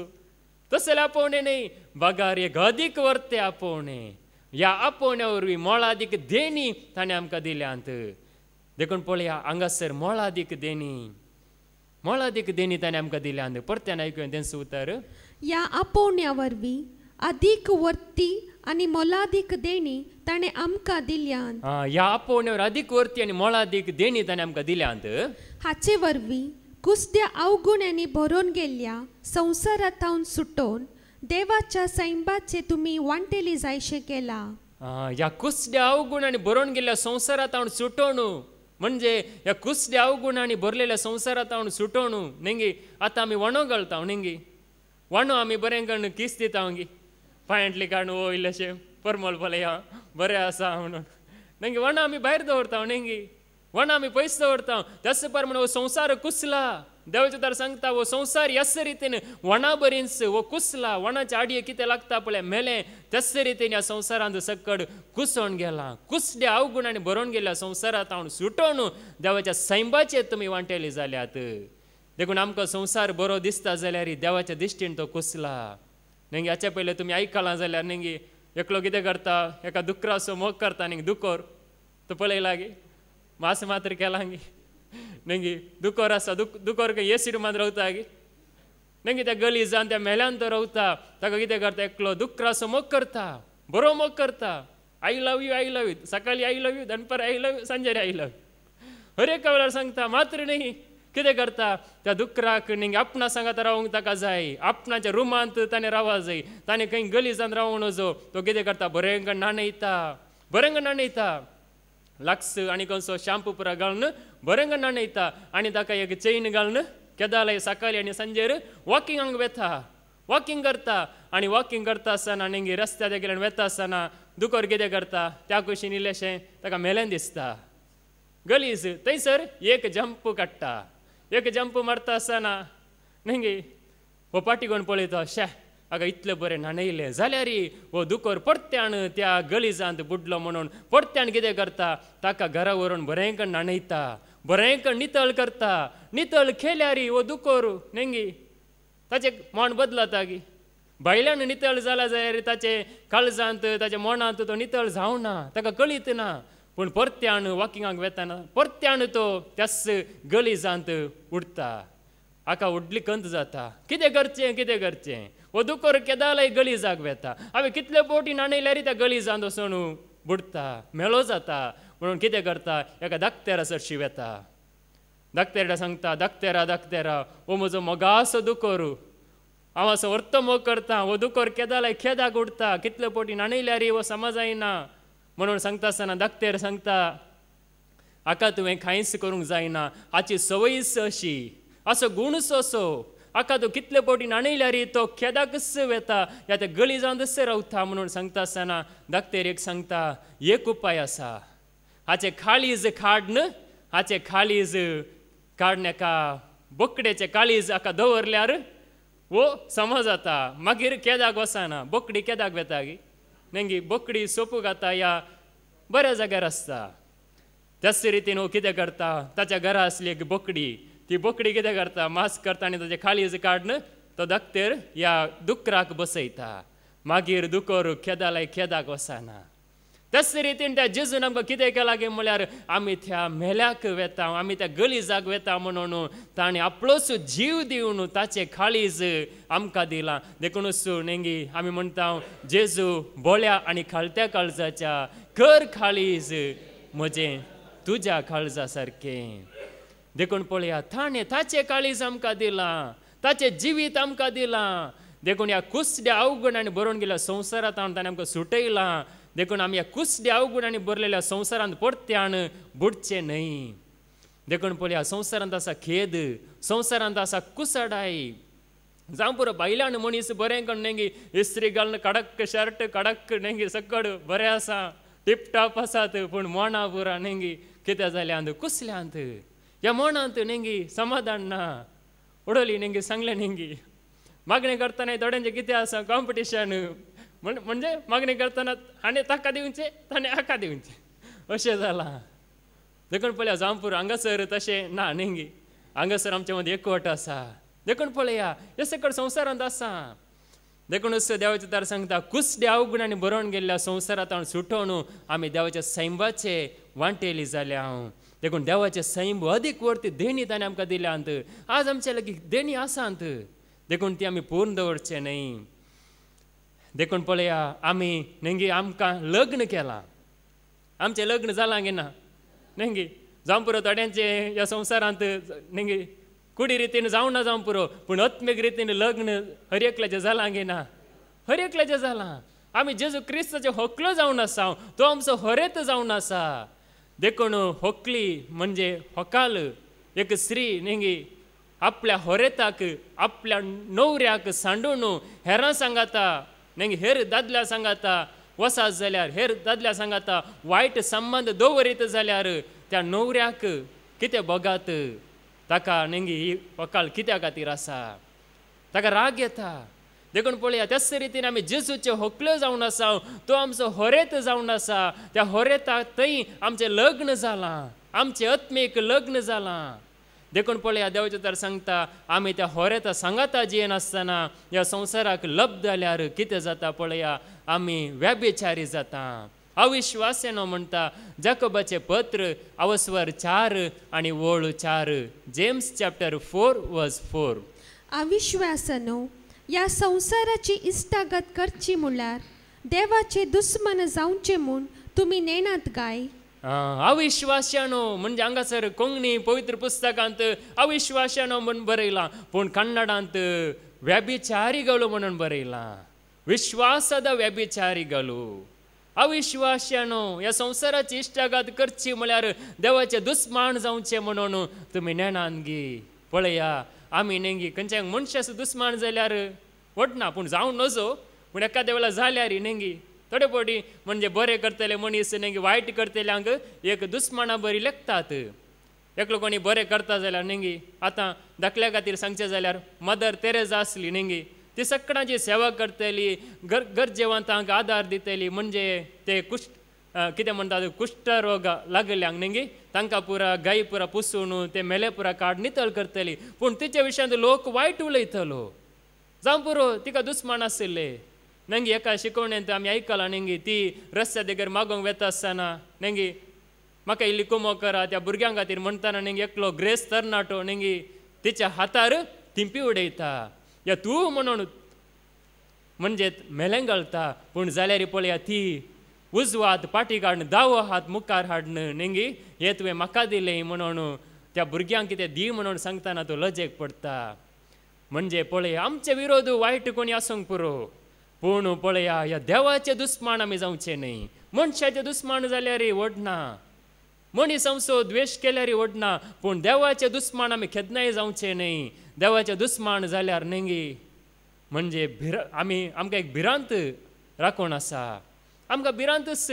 तसलें आपोवणें न्ही, बगार एक अदीक वर्ते आपोवणें. ह्या आपोवण्या वरवीं मोळादीक देणी ताणें आमकां दिल्यांत. देखून पळया हांगासर मोळादीक देणी ताणें आमकां दिल्यांत. परत्यान आयकुया तेंचो उतर. या आपोवण्या वरवीं अधिक वर्ती आनी मोलादीक देणी ताणें आमकां दिल्यांत. ह्या आपोवण्यावर अदीक वर्ती आनी मोळादीक देणी ताणें आमकां दिल्यांत. हाचे वरवीं कुसद्या अवगुण्यांनी भरोवन गेल्ल्या संवसारांतावन सुटोवन देवाच्या सैंबाचे तुमी वांटेली जायशे केला. ह्या कुसड्या अवगुणांनी बरोवन गेल्ल्या संवसारांत हांव सुटोवन म्हणजे ह्या कुसड्या अवगुणांनी भरलेल्या संवसारांत हांव सुटोवन नेंगी आतां आमी वणो घालता. नेंगी वणो आमी बरें करून किस दिता गी पांयांतली काडून वो इल्लेशें परमल पळया बरें आसा म्हणून नेंगी वणो आमी भायर दवरता. नेंगी वणो आमी पयस दवरता. त्याच प्रमाणे हो संवसार कुसला. देवाचे तर सांगता वो संवसार ह्याच रितीन वणा बरींच वो कुसला. वणाच्या आडये कितें लागता पळय मेलें त्याच रितीन ह्या संवसारांत सकड कुसोन गेला. कुसड्या अवगुणांनी भरोवन गेल्या संवसारांत हांव सुटोवन देवाच्या सैंबाचेर तुमी वांटेली जाल्यात. देखून आमकां संवसार बरो दिसता जाल्यार देवाच्या दिश्टीन तो कुसला. नेंगी हाचे पयलीं तुमी आयकलां जाल्यार नेंगी एकलो कितें करता एका दुकराचो मोग करता नेंगी दुकोर तो पळयला गे मास मात्र केला गे नेंगी दुकोर आसा दुकोर खंय एसी रुमांत रावता गे नेंगी त्या गलीजान त्या मेल्यान तो रावता. ताका कितें करता एकलो दुकराचो मोग करता, बरो मोग करता. आय लव यू सकाळी आय लव यू, दनपार आय लव यू, सांजेर आय लव यू हर एका वेळार सांगता. मात्र न्ही कितें करता त्या दुकराक नेंगी आपणा सांगात रावंक ताका जाय. आपणाच्या रुमांत ताणें रावूंक जाय. ताणें खंय गलीजान रावूं नजो. तो कितें करता बरें करून नाणयता लक्स आनी कसो शॅम्पू पुरा घालून बरें करून नाणयता आनी ताका एक चेन घालून केदालय सकाळी आनी सांजेर वॉकिंगाक वेता. वॉकिंग करता आनी वॉकिंग करता आसतना नेंगी रस्त्यार गेल्यान वेता आसतना दुकोर कितें करता त्या कुशीन इल्लेशें ताका मेलें दिसता. गलीज थंयसर एक जंप काडटा. एक जंप मारता आसतना नेंगी हो पाटी घेवन पळयता शे हाका इतलें बरें नाणयलें जाल्यार हो दुकोर परत्यान त्या गलीजांत बुडलो म्हणून परत्यान कितें करता ताका घरा व्हरून बरें करून नाणयता, बरें करून नितळ करता. नितळ केल्यार हो दुकोर नेंगी ताचें मोण बदलता गी. भायल्यान नितळ जाला जाल्यार ताचे काळजांत ताच्या मोणांत तो नितळ जावना, ताका कळीत ना. पूण परत्यान वॉकिंगाक वेताना परत्यान तो त्याच गलीजांत उडता. हाका उडली कंत जाता. कितें करचें हो दुकोर केदालय गलीजाक वेता. हांवें कितले पोटी नाणयल्यार त्या गलीजांत वचून बुडता, मेलो जाता. म्हणून कितें करता एका धाकटेरा सरशी वेता. धाकटेरा सांगता धाकटेरा हो म्हजो मोगासो दुकोर, हांव असो व्हरतो मोग करता. हो दुकोर केदालय खेदाक उडता. कितले पोटी नाणयल्यार हो समज जायना. म्हणून सांगता आसतना धाकटेर सांगता हाका तुवें कांयच करूंक जायना. हाची संवयच अशी असो गुणसो असो आका तो कितले पोटीन आणयल्यार तो खेदाकच वेता या त्या गळी जावन तसं रावता म्हणून सांगता आसतना धाकटेर एक सांगता एक उपाय आसा हाचे काळीज काडन हाचे काळीज काडण्याका बोकडेचे काळीज आका दवरल्यार वो समज जाता मागीर केदाक वचना बोकडी केदाक वेता गी नेंगी बोकडी सोपू घाता या बऱ्या जाग्यार आसता त्याच रितीन हो कितें करता ताच्या घरा आसली एक बोकडी ती बोकडी कितें करता मास करता आनी ताचे काळीज काडन तो धाकटेर या दुकराक बसयता मागीर दुकोर खेदालाय खेदाक वचना त्याच रितीन त्या जेजून आमकां कितें केलां गे म्हळ्यार आमी त्या मेल्याक वेता आमी त्या गलीजाक वेता म्हणून ताणें आपलोच जीव दिवन ताचें काळीज आमकां दिलां देखूनच नेंगी आमी म्हणटा जेजू बोळ्या आनी खालत्या काळजाच्या कर काळीज म्हजें तुज्या काळजा सारकें देखून पळया ताणें ताचें काळीज आमकां दिलां ताचें जिवीत आमकां दिलां देखून ह्या कुसड्या अवगुणांनी बरोवन गेल्या संवसारांत ताणें आमकां सुटयलां देखून आमी ह्या कुसड्या अवगुणांनी भरलेल्या संवसारांत परत्यान बुडचे न्हय देखून पळया संवसारांत आसा खेद संवसारांत आसा कुसडाय जावं पुरो बायलान मनीस बरें करून नेंगी इस्त्री घालून कडक शर्ट कडक नेंगी सकड बरें आसा टिपटाप आसात पूण मोना पुरा नेंगी कितें जाल्यांत कुसल्यांत ह्या मोनांत नेंगी समाधान ना उडोली नेंगी सांगलें नेंगी मागणी करतना थोड्यांचें कितें आसा कॉम्पिटिशन म्हणजे मागणी करतना हाणें ताका दिवचें ताणें हाका दिवचें अशें जालां देखून पळया जावं पुरो हांगासर तशें ना नेंगी हांगासर आमचे मदीं एकवट आसा देखून पळया हे सकट संवसारांत आसा देखूनच देवाचे तार सांगता कुसड्या अवगुणांनी बरोवन गेल्ल्या संवसारांत हांव सुटोवन आमी देवाच्या सैंबाचे वांटेली जाल्या हांव देखून देवाचे सैंब अदीक व्हरती देणी ताणें आमकां दिल्यांत आज आमचे लागीं देणी आसात देखून ती आमी पूर्ण दवरचे न्हय देखून पळया आमी नेंगी आमकां लग्न केलां आमचें लग्न जालां गे ना नेंगी जावं पुरो थोड्यांचे ह्या संवसारांत नेंगी कुडी रितीन जावं ना जावं पुरो पूण आत्मीक रितीन लग्न हर एकल्याचें जालां गे ना हर एकल्याचें जालां आमी जेजू क्रिस्ताचे होकलो जावन आसा तो आमचो हरेत जावन आसा देखून होकली म्हणजे होकाल एक स्त्री नेंगी आपल्या होरेताक आपल्या न्हवऱ्याक सांडून हेरां सांगाता नेंगी हेर दादल्या सांगाता वसात जाल्यार हेर दादल्या सांगाता वायट संबंध दवरीत जाल्यार त्या न्हवऱ्याक कितें बोगात ताका नेंगी ही वकाल कित्या खातीर आसा ताका राग येता देखून पळया त्याच रितीन आमी जेजूचे होकल्यो जावन आसा तो आमचो होरेत जावन आसा त्या होरेता थंय आमचें लग्न जालां आमचें आत्मीक लग्न जालां देखून पळया देवाचे तर सांगता आमी त्या होरेता सांगाता जियेन आसतना ह्या संवसाराक लब्ध जाल्यार कितें जाता पळया आमी व्यभिचारी जाता अविश्वासेनो म्हणटा जाकोबाचें पत्र अवस्वर 4 आनी वोळ 4 जेम्स चॅप्टर 4:4 अविश्वासनो ह्या संवसाराची इश्टागत करची म्हळ्यार देवाचे दुस्मन जावचे म्हूण तुमी नेणात काय अविश्वासानो म्हणजे हांगासर कोंकणी पवित्र पुस्तकांत अविश्वासानो म्हणून बरयलां पूण कन्नडांत व्यभिचारिगलो म्हणून बरयलां विश्वासद व्यभिचारिगलो अविश्वासानो ह्या संवसाराची इश्टागत करची म्हळ्यार देवाचे दुस्मान जावचे म्हणून तुमी नेणान गे पळया आमी नेंगी खंयच्या मनशाचो दुस्मान जाल्यार वटना पूण जावं नजो पूण एखाद्या वेळा जाल्यार नेंगी थोडे फावटी म्हणजे बरें करतले मनीस नेंगी वायट करतल्यांक एक दुस्माना बरी लेखतात एकलो कोणी बरें करता जाल्यार नेंगी आतां दाखल्या खातीर सांगचें जाल्यार मदर तेरेजा आसली नेंगी ती सगळ्यांची सेवा करतली गरजेवंतांक आदार दितली म्हणजे ते कितें म्हणटात कुश्ठरोग लागल्यांक नेंगी तांकां पुरा गायी पुरा पुसून ते मेले पुरा काड नितळ करतली पूण तिच्या विशयांत लोक वायट उलयतलो जावं पुरो तिका दुस्मान आशिल्ले नेंगी एका शिकवण्यांत आमी आयकलां नेंगी ती रस्त्या देगेर मागोंक वेता आसतना नेंगी म्हाका इल्ली कुमो करा त्या भुरग्यां खातीर म्हणटाना नेंगी एकलो ग्रेस तरणाटो नेंगी तिच्या हातार थिंपी उडयता या तूं म्हणून म्हणजे मेलें घालता पूण जाल्यार पळया ती उजवो हात पाटी काडून दावो हात मुखार हाडन नेंगी हे तुवें म्हाका दिलें म्हणून त्या भुरग्यांक कितें दी म्हणून सांगतना तो लजेक पडटा म्हणजे पळया आमचे विरोध वायट कोणी आसूंक पुरो पूण पळया ह्या देवाचे दुस्मान आमी जावचे न्हय मनशाचे दुस्मान जाल्यार व्हडना मनीस आमचो द्वेश केल्यार ओडना, पूण देवाचे दुस्मान आमी केन्नाय जावचे न्ही. देवाचे दुस्मान जाल्यार नेंगी म्हणजे आमकां एक भिरांत राखण आसा, आमकां भिरांतच.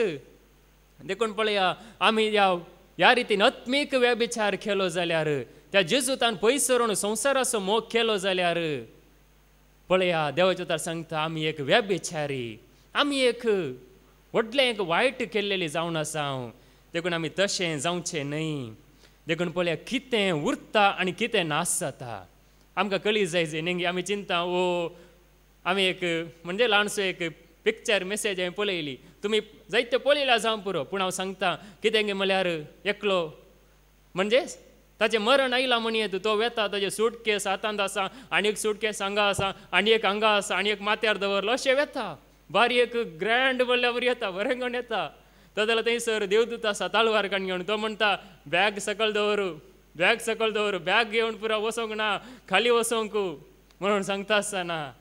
देखून पळया, आमी ह्या रितीन आत्मीक व्यभिचार केलो जाल्यार, त्या जेजूतान पयसरून संवसाराचो मोग केलो जाल्यार पळया, देवाचे उतर सांगता आमी एक व्यभिचारी, आमी एक व्हडलें एक वायट केल्लेली जावन आसा. देखून आमी तशें जावचें न्ही. देखून पळया, कितें उरता आनी कितें नाश जाता आमकां कळी जाय जे नेंगी. आमी चिंता आमी एक म्हणजे ल्हानसो एक पिक्चर मेसेज हांवें पळयली, तुमी जायते पळयल्या जावं पुरो, पूण हांव सांगता कितें गे म्हळ्यार एकलो म्हणजे ताचें मरण आयलां म्हणयेत, तो वेता, ताजे सूटकेस हातांत आसा, आनी एक सूटकेस हांगा आसा, आनी एक हांगा आसा, आनी एक माथ्यार दवरलो, अशें वेता. बारी एक ग्रँड म्हणल्यार बरी येता, बरें घेवन येता. तो जाल्यार थंयसर देवदूत आसा तालवार काडून घेवन, तो म्हणटा बॅग सकयल दवरू, बॅग सकयल दवरू, बॅग घेवन पुरो वसोंक ना, खाली वसोंक म्हणून सांगता आसतना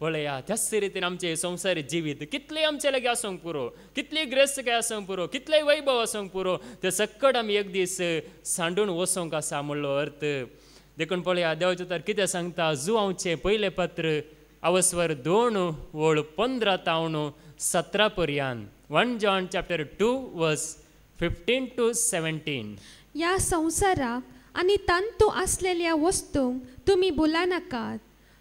पळया, त्याच रितीन आमचे संवसारी जिवीत कितलें आमचे लागीं आसूंक पुरो, कितली ग्रेस्त काय आसूंक पुरो, कितलेंय वैभव आसूंक पुरो, ते सकट आमी एक दीस सांडून वसोंक आसा म्हणलो अर्थ. देखून पळया, देवाचे उतर कितें सांगता, जुआंवचें पयलें पत्र अवस्वर 2:15-17 पर्यंत. 1 John chapter 2 verse 15 to 17. या संवसाराक आनी तांतू आसलेल्या वस्तूंक तुमी भुला नाकात.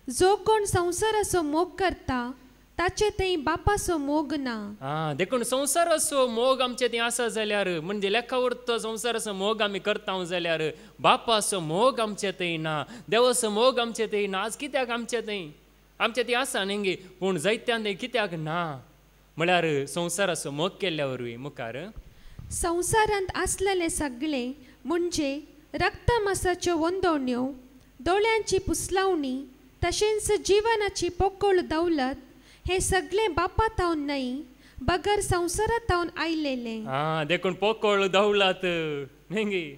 जो कोण संवसाराचो मोग करता ताचे थंय बापाचो मोग ना. देखून संवसाराचो मोग आमचे थंय आसा जाल्यार, म्हणजे लेखा उरतो संवसाराचो मोग आमी करता जाल्यार बापाचो मोग आमचे थंय ना, देवाचो मोग आमचे थंय ना. आज कित्याक आमचे थंय आसा न्ही, पूण जायत्यान थंय कित्याक ना म्हळ्यार संवसाराचो मोग केल्ल्या वरवीं. मुखार संवसारांत आसलेले सगळे म्हणजे रक्तमासाच्यो वंदोवण्यो, दोळ्यांची पुसलावणी, तशेंच जिवनाची पोकळ दौलत, हे सगळे बापातावन न्हय, बगर संवसारातावन आयलेले. देखून पोकळ दौलत न्ही.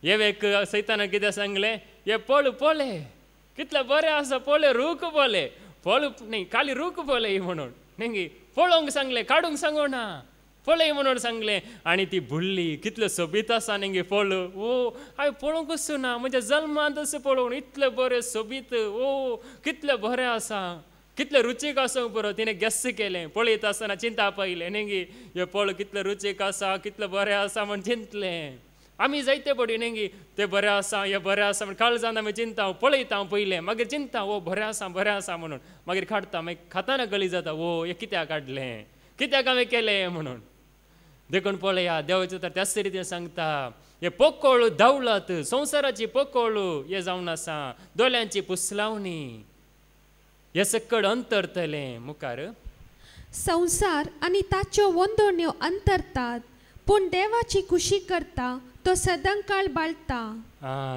येवेक सैतानाक कितें सांगलें, हे पळय कितलें बरें आसा, पळय रूख पळय, न्ही खाली रूख पळय म्हणून न्ही, पळोवंक सांगलें, काडूंक सांगोना, पळय म्हणून सांगलें. आनी ती बुडली, कितलें सोबीत आसा न्ही फळ. हांवें पळोवंकच ना, म्हणजे जल्मांत अशें पळोवन इतलें बरें सोबीत, कितलें बरें आसा, कितलें रुचीक आसूंक पुरो. तिणें गॅस केलें, पळयत आसतना चिंता पयलें न्ही, हे पळ कितलें रुचीक आसा, कितलें बरें आसा म्हण चिंतलें. आमी जायते पडी न्ही, तें बरें आसा, हें बरें आसा म्हण काळजान आमी चिंता, पळयता पयलें, मागीर चिंता बरें आसा म्हणून, मागीर काडटा, मागीर खाताना गळी जाता, हें कित्याक काडलें, कित्याक हांवें केलें म्हणून. देखून पळया, देवाचे तर त्याच रितीन सांगता, हे पोकळ दौलत, संवसाराची पोकळ हे जावन आसा, दोळ्यांची पुसलावणी, हे सकड अंतरतलें. मुखार संवसार आनी ताच्यो वंदोवण्यो अंतरतात, पूण देवाची खुशी करता तो सदांकाळ बाळटा.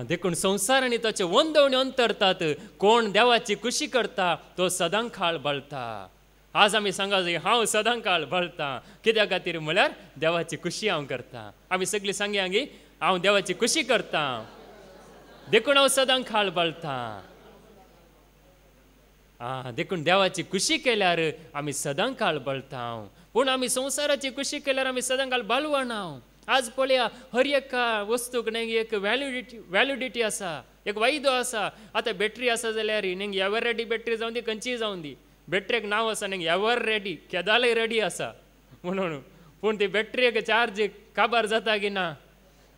देखून संवसार आनी ताच्यो वंदोवण्यो अंतरतात, कोण देवाची खुशी करता तो सदांकाळ बाळटा. आज आमी सांगा जाय, हांव सदांकाळ बाळटा, कित्या खातीर म्हळ्यार देवाची खुशी हांव करता. आमी सगळीं सांगया गी, हांव देवाची खुशी करता, देखून हांव सदांकाळ बाळटा. देखून देवाची खुशी केल्यार आमी सदांकाळ बाळटा. पूण आमी संवसाराची खुशी केल्यार आमी सदांकाळ बाळवना. आज पळया, हर एका वस्तूक न्ही एक व्हॅलिडिटी आसा, एक वायदो आसा. आतां बॅटरी आसा जाल्यार न्ही एवर रेडी बॅटरी जावन दी, खंयचीय जावन दी, बॅटरेक नांव आसा न्ही एवर रेडी, केदालय रेडी आसा म्हणून. पूण ती बॅटरेक चार्ज काबार जाता की ना,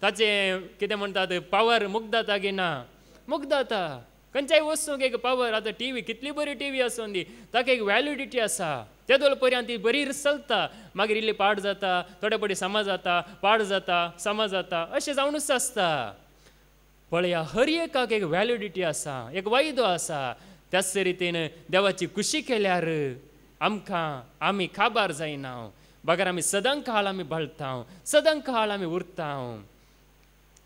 ताचें कितें म्हणटात पावर मुक्त जाता की ना, मुक्त जाता. खंयच्याय वस्तूंक एक पावर. आतां टीव्ही कितली बरी टीव्ही आसूं दी, ताका एक व्हॅलिडिटी आसा, ते दोल पर्यंत ती बरी चलता. मागीर इल्ली पाड जाता, थोडे पडी समज जाता, पाड जाता, समज जाता, अशें जावनूच आसता. पळया, हर एकाक एक व्हॅलिडिटी आसा, एक वायदो आसा. त्याच रितीन देवाची खुशी केल्यार आमी काबार जायना, बगर आमी सदांकाळ आमी बाळटा, सदांकाळ आमी उरता.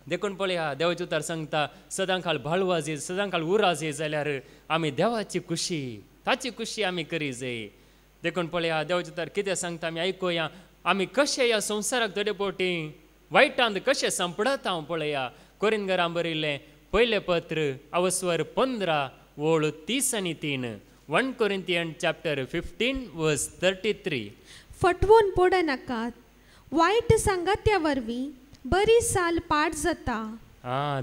देखून पळया, देवाचे उतर सांगता, सदांकाळ बाळवा जाय, सदांकाळ उरा जाय जाल्यार आमी देवाची खुशी, ताची खुशी आमी करी जाय. देखून पळया, देवाचे उतर कितें सांगता आमी आयकुया. आमी कशें ह्या संवसाराक थोडे पोटी वायटांत कशें संपडत हांव पळया. कोरिंथीकांक बरयल्लें पयलें पत्र अवस्वर 15:30-3. 1 Corinthians chapter 15 verse 33. फटवून पडनाकात, वायट सांगात्या वरवीं बरी साल पाड जाता.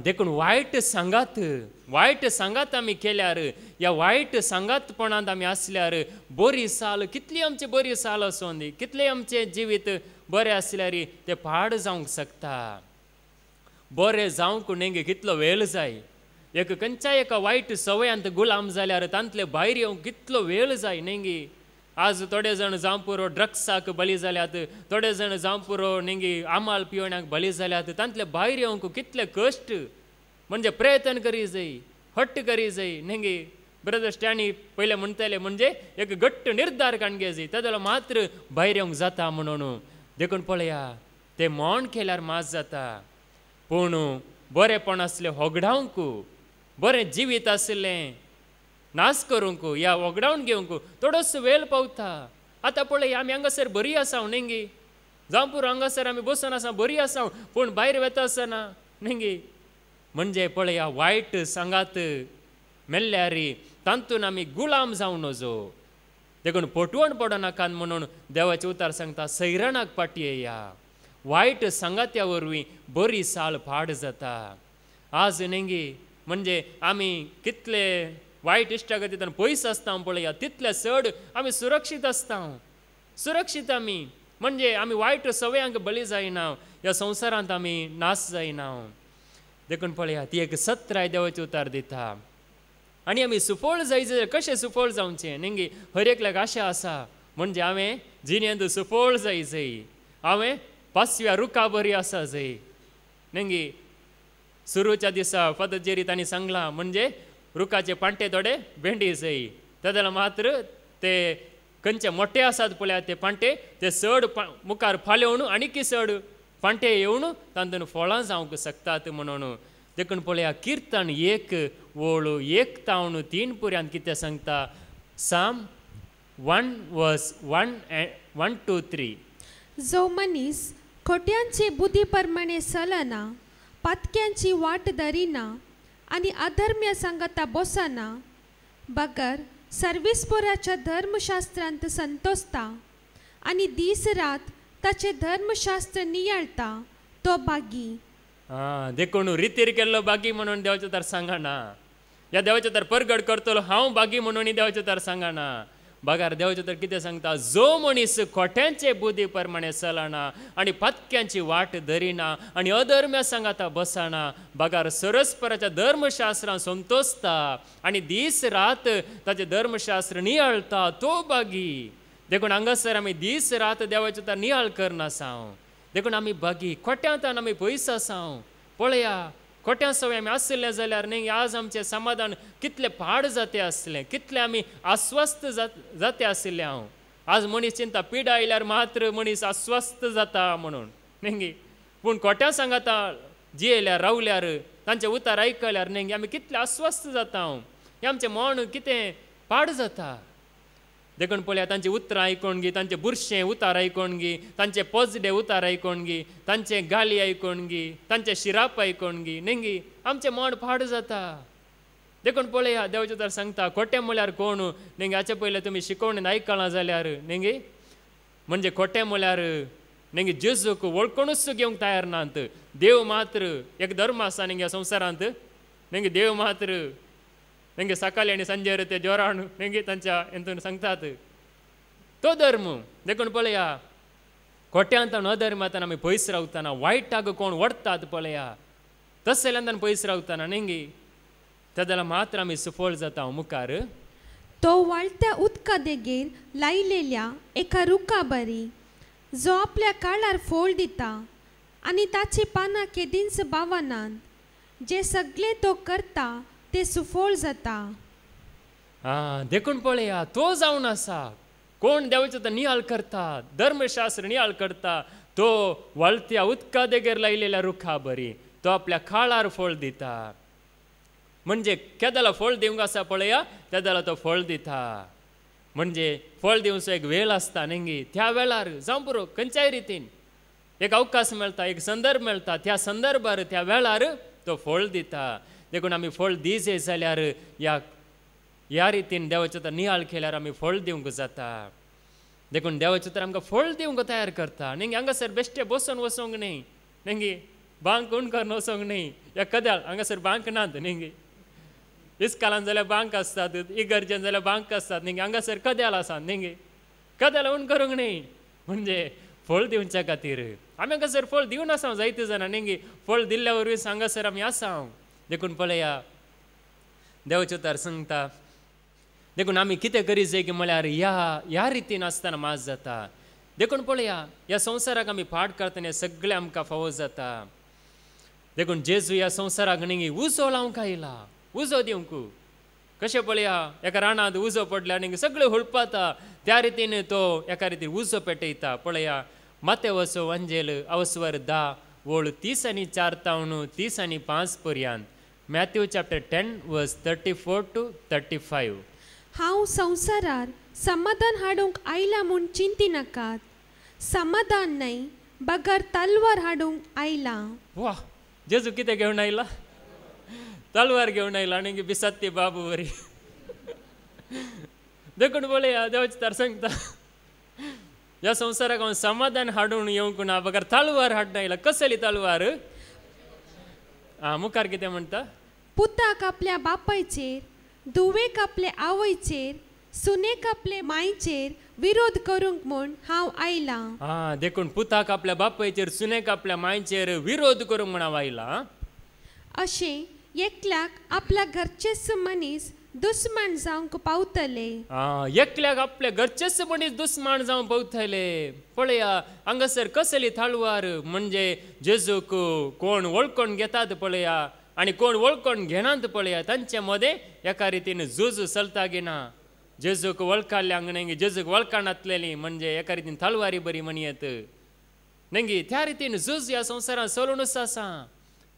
देखून वायट सांगात आमी केल्यार या वायट सांगातपणांत आमी आसल्यार बरी साल कितली आमची बरी साल आसूं दी कितले आमचे जिवीत बरें आसल्यार ते पाड जावंक शकता. बरें जावंक नेंगे कितलो वेळ जाय. खंयच्याय एका वायट सवयांत गुलाम जाल्यार तांतले भायर येवंक कितलो वेळ जाय नेंगी. आज थोडे जाण जावं पुरो ड्रग्साक बळी जाल्यात, थोडे जाण जावं पुरो नेंगी आमाल पिवण्याक बळी जाल्यात. तांतले भायर येवंक कितले कश्ट म्हणजे प्रयत्न करी जाय, हट्ट करी जाय नेंगी. ब्रदर स्टॅनी पयले म्हणटले म्हणजे एक घट्ट निर्धार काणगे जाय तेदलो मात्र भायर येवंक जाता म्हणून. देखून पळया ते मोन केल्यार मात जाता. पूण बरेपण आसलें होगडावंक बरें जिवीत आसलें नास करूंक या वगडावन घेवंक थोडोसो वेळ पावता. आतां पळय आमी हांगासर बरी आसा नेंगी जावं पुरो हांगासर आमी बसून आसा बरी आसा पूण भायर वता आसतना नेंगी म्हणजे पळया वायट सांगात मेल्ल्यार तांतून आमी गुलाम जावं नजो. देखून पटवण पडनाकात म्हणून देवाचे उतार सांगता सैरानाक पाटी येया. वायट सांगात्या वरवीं बरी साल पाड जाता. आज नेंगी म्हणजे आमी कितले वायट इश्टागतींतल्यान पयस आसता पळया तितले चड आमी सुरक्षीत आसता. सुरक्षीत आमी म्हणजे आमी वायट सवयांक बळी जायना, ह्या संवसारांत आमी नास जायना. देखून पळया ती एक सत्राय देवाचे उतार दिता. आनी आमी सुफळ जाय जाल्यार कशें सुफळ जावचें नेंगी. हर एकल्याक आशा आसा म्हणजे हांवें जिणेंत सुफळ जाय, हांवें 5व्या रुखा बरी आसा जाय नेंगी. सुरूच्या दिसा पदजेरी तांणी सांगलां म्हणजे रुखाचे पांटे थोडे भेंडी जाय तेदला मात्र ते खंयचे मोठे आसात पळय ते पांटे ते चड मुखार फाल्योवन आनीक चड पांटे येवन तातूंत फळां जावंक शकतात म्हणून. देखून पळया किर्तन 1 वोळ 1 तावन 3 पुर्यांत कितें सांगता. साम 1 वर्स 1 to 3. जो मनीस खोट्यांचे बुद्धी प्रमाणे चलना, पातक्यांची वाट धरिना आणि अधर्म्य संगता बसना, बगर सर्विसपुराच्या धर्मशास्त्रांत संतोषता आणि दीस रात ताचे धर्मशास्त्र नियाळता तो बागी. देखून रितीर केल्लो बागी म्हणून देवाचे तर सांगना. या देवाचे तर परगड करतलो हांव बागी म्हणून देवाचे तर सांगना. बगार देवाचे तर कितें सांगता. जो मनीस खोट्यांचे बुद्धी प्रमाणे चलना आनी पातक्यांची वाट धरिना आनी अधर्म्या सांगाता बसना, बगार सरस्पराच्या धर्मशास्त्रांत संतोषता आनी दीस रात ताचे धर्मशास्त्र नियाळता तो बागी. देखून हांगासर आमी दीस रात देवाचे तर नियाळ करना आसां. देखून आमी बागी खोट्यांतान आमी पयस आसां. पळया खोट्या सवय आमी आसले जाल्यार न्ही आज आमचें समाधान कितलें पाड जातें आसलें, कितलें आमी अस्वस्थ जाते आसले. हांव आज मनीस चिंता पिडा आयल्यार मात्र मनीस अस्वस्थ जाता म्हणून न्ही. पूण खोट्या सांगाता जियेल्यार रावल्यार तांचे उतार आयकल्यार न्ही आमी कितले अस्वस्थ जाता. हें आमचें मन कितें पाड जाता. देखून पळया तांचे उतरां आयकोन गी, तांचे बुरशें उतार आयकोन गी, तांचे पोजडे उतार आयकोन गी, तांचे गाली आयकोन गी, तांचे शिराप आयकोन गी न्ही आमचें मन पाड जाता. देखून पळया देवाचे तर सांगता खोटें म्हळ्यार कोण न्ही. हाचे पयले तुमी शिकोवणेन आयकलां जाल्यार न्ही म्हणजे खोटें म्हळ्यार न्ही जेजूक वळखूनच घेवंक तयार नात. देव मात्र एक धर्म आसा न्ही ह्या संवसारांत न्ही. देव मात्र नेंगे सकाळी आनी सांजेर ते जोरान नेंगे तांच्या हेतून सांगतात तो धर्म. देखून पळया खोट्यांतान अधर्मांतान आमी पयस रावतना, वायटाक कोण वडतात पळया तसल्यांतान पयस रावतना नेंगी तेदला मात्र आमी सफळ जाता मुखार. तो वाळत्या उदका देगेर लायलेल्या एका रुखा बरी, जो आपल्या काळार फोळ दिता आनी ताची पानां केदींच बावनात. जे सगळे तो करता ते सुफळ जाता. देखून पळया तो जावन आसा कोण देवाचो तो नियाळ करता, धर्मशास्त्र नियाळ करता. तो वळत्या उदका देगेर लायलेल्या रुखा बरी, तो आपल्या काळार फळ दिता. म्हणजे केदाला फळ दिवंक आसा पळया तेदाला तो फळ दिता. म्हणजे फळ दिवचो एक वेळ आसता न्ही. त्या वेळार जावं पुरो खंयच्याय रितीन एक अवकाश मेळटा, एक संदर्भ मेळटा, त्या संदर्भार त्या वेळार तो फळ दिता. देखून आमी फळ दिजे जाल्यार ह्या रितीन देवाचो तर नियाळ केल्यार आमी फळ दिवंक जाता. देखून देवाचो तर आमकां फळ दिवंक तयार करता न्ही. हांगासर बेश्टे बसून वचोंक न्ही न्ही बांक कोण करनो सोंग न्ही या कद्याळ हांगासर बांक नात न्ही इस्कालान जाल्यार बांक आसतात इगर्जेन जाल्यार बांक आसतात न्ही हांगासर कद्याळ आसात न्ही कद्याळ उण करूंक न्ही म्हणजे फळ दिवच्या खातीर आमी हांगासर फळ दिवन आसा जायते जाणां न्ही फळ दिल्ल्या वरवीं हांगासर आमी आसा देखून पळया देवाचे उतार सांगता देखून आमी कितें करी जाय की म्हळ्यार ह्या रितीन आसतना मात जाता देखून पळया ह्या संवसाराक आमी फाट करतना हें सगळें आमकां फावो जाता देखून जेजू ह्या संवसाराक न्ही उजो लावंक आयला उजो दिवंक कशें पळया एका रानांत उजो पडल्यार न्ही सगळें हुळपाता त्या रितीन तो एका रितीन उजो पेटयता पळया मातेव वचो अंजेल अवस्वर 10 वोळ 30 आनी 4 तावन 30 आनी 5 पर्यंत मॅथ्यू चॅप्टर 10 वर्स 34 to 35 हांव संवसारार समाधान हाडूंक आयला म्हूण चिंती नाकात समाधान न्हय बगर तलवार हाडूंक आयला वा जेजू कितें घेवन आयला तलवार घेवन आयला आनी बिसाती बाबू बरी देखून पळया देवाचे तर सांगता ह्या संवसाराक हांव समाधान हाडून येवंक ना बगर तलवार हाडून आयला कसली तलवार मुखार कितें म्हणटा पुताक आपल्या बापायचेर धुवेक आपले आवयचेर सुनेक आपले मायचेर विरोध करूंक म्हूण हांव आयला देखून पुताक आपल्या बापायचेर सुनेक आपल्या मायचेर विरोध करूंक म्हूण हांव आयला अशें एकल्याक आपल्या घरचेच मनीस दुस्मन जावंक पावतले एकल्याक आपल्या घरचेच मनीस दुस्मान जावंक पावतले पळया हांगासर कसली तलवार म्हणजे जेजूक कोण वळखून घेतात पळया आनी कोण वळखून घेनात पळया तांचे मदें एका रितीन झूज चलता घेना जेजूक वळखाल्ल्यांक न्ही जेजूक वळखानातलेली म्हणजे एका रितीन तलवारी बरी म्हणयत न्ही त्या रितीन झूज ह्या संवसारांत चलूनच आसा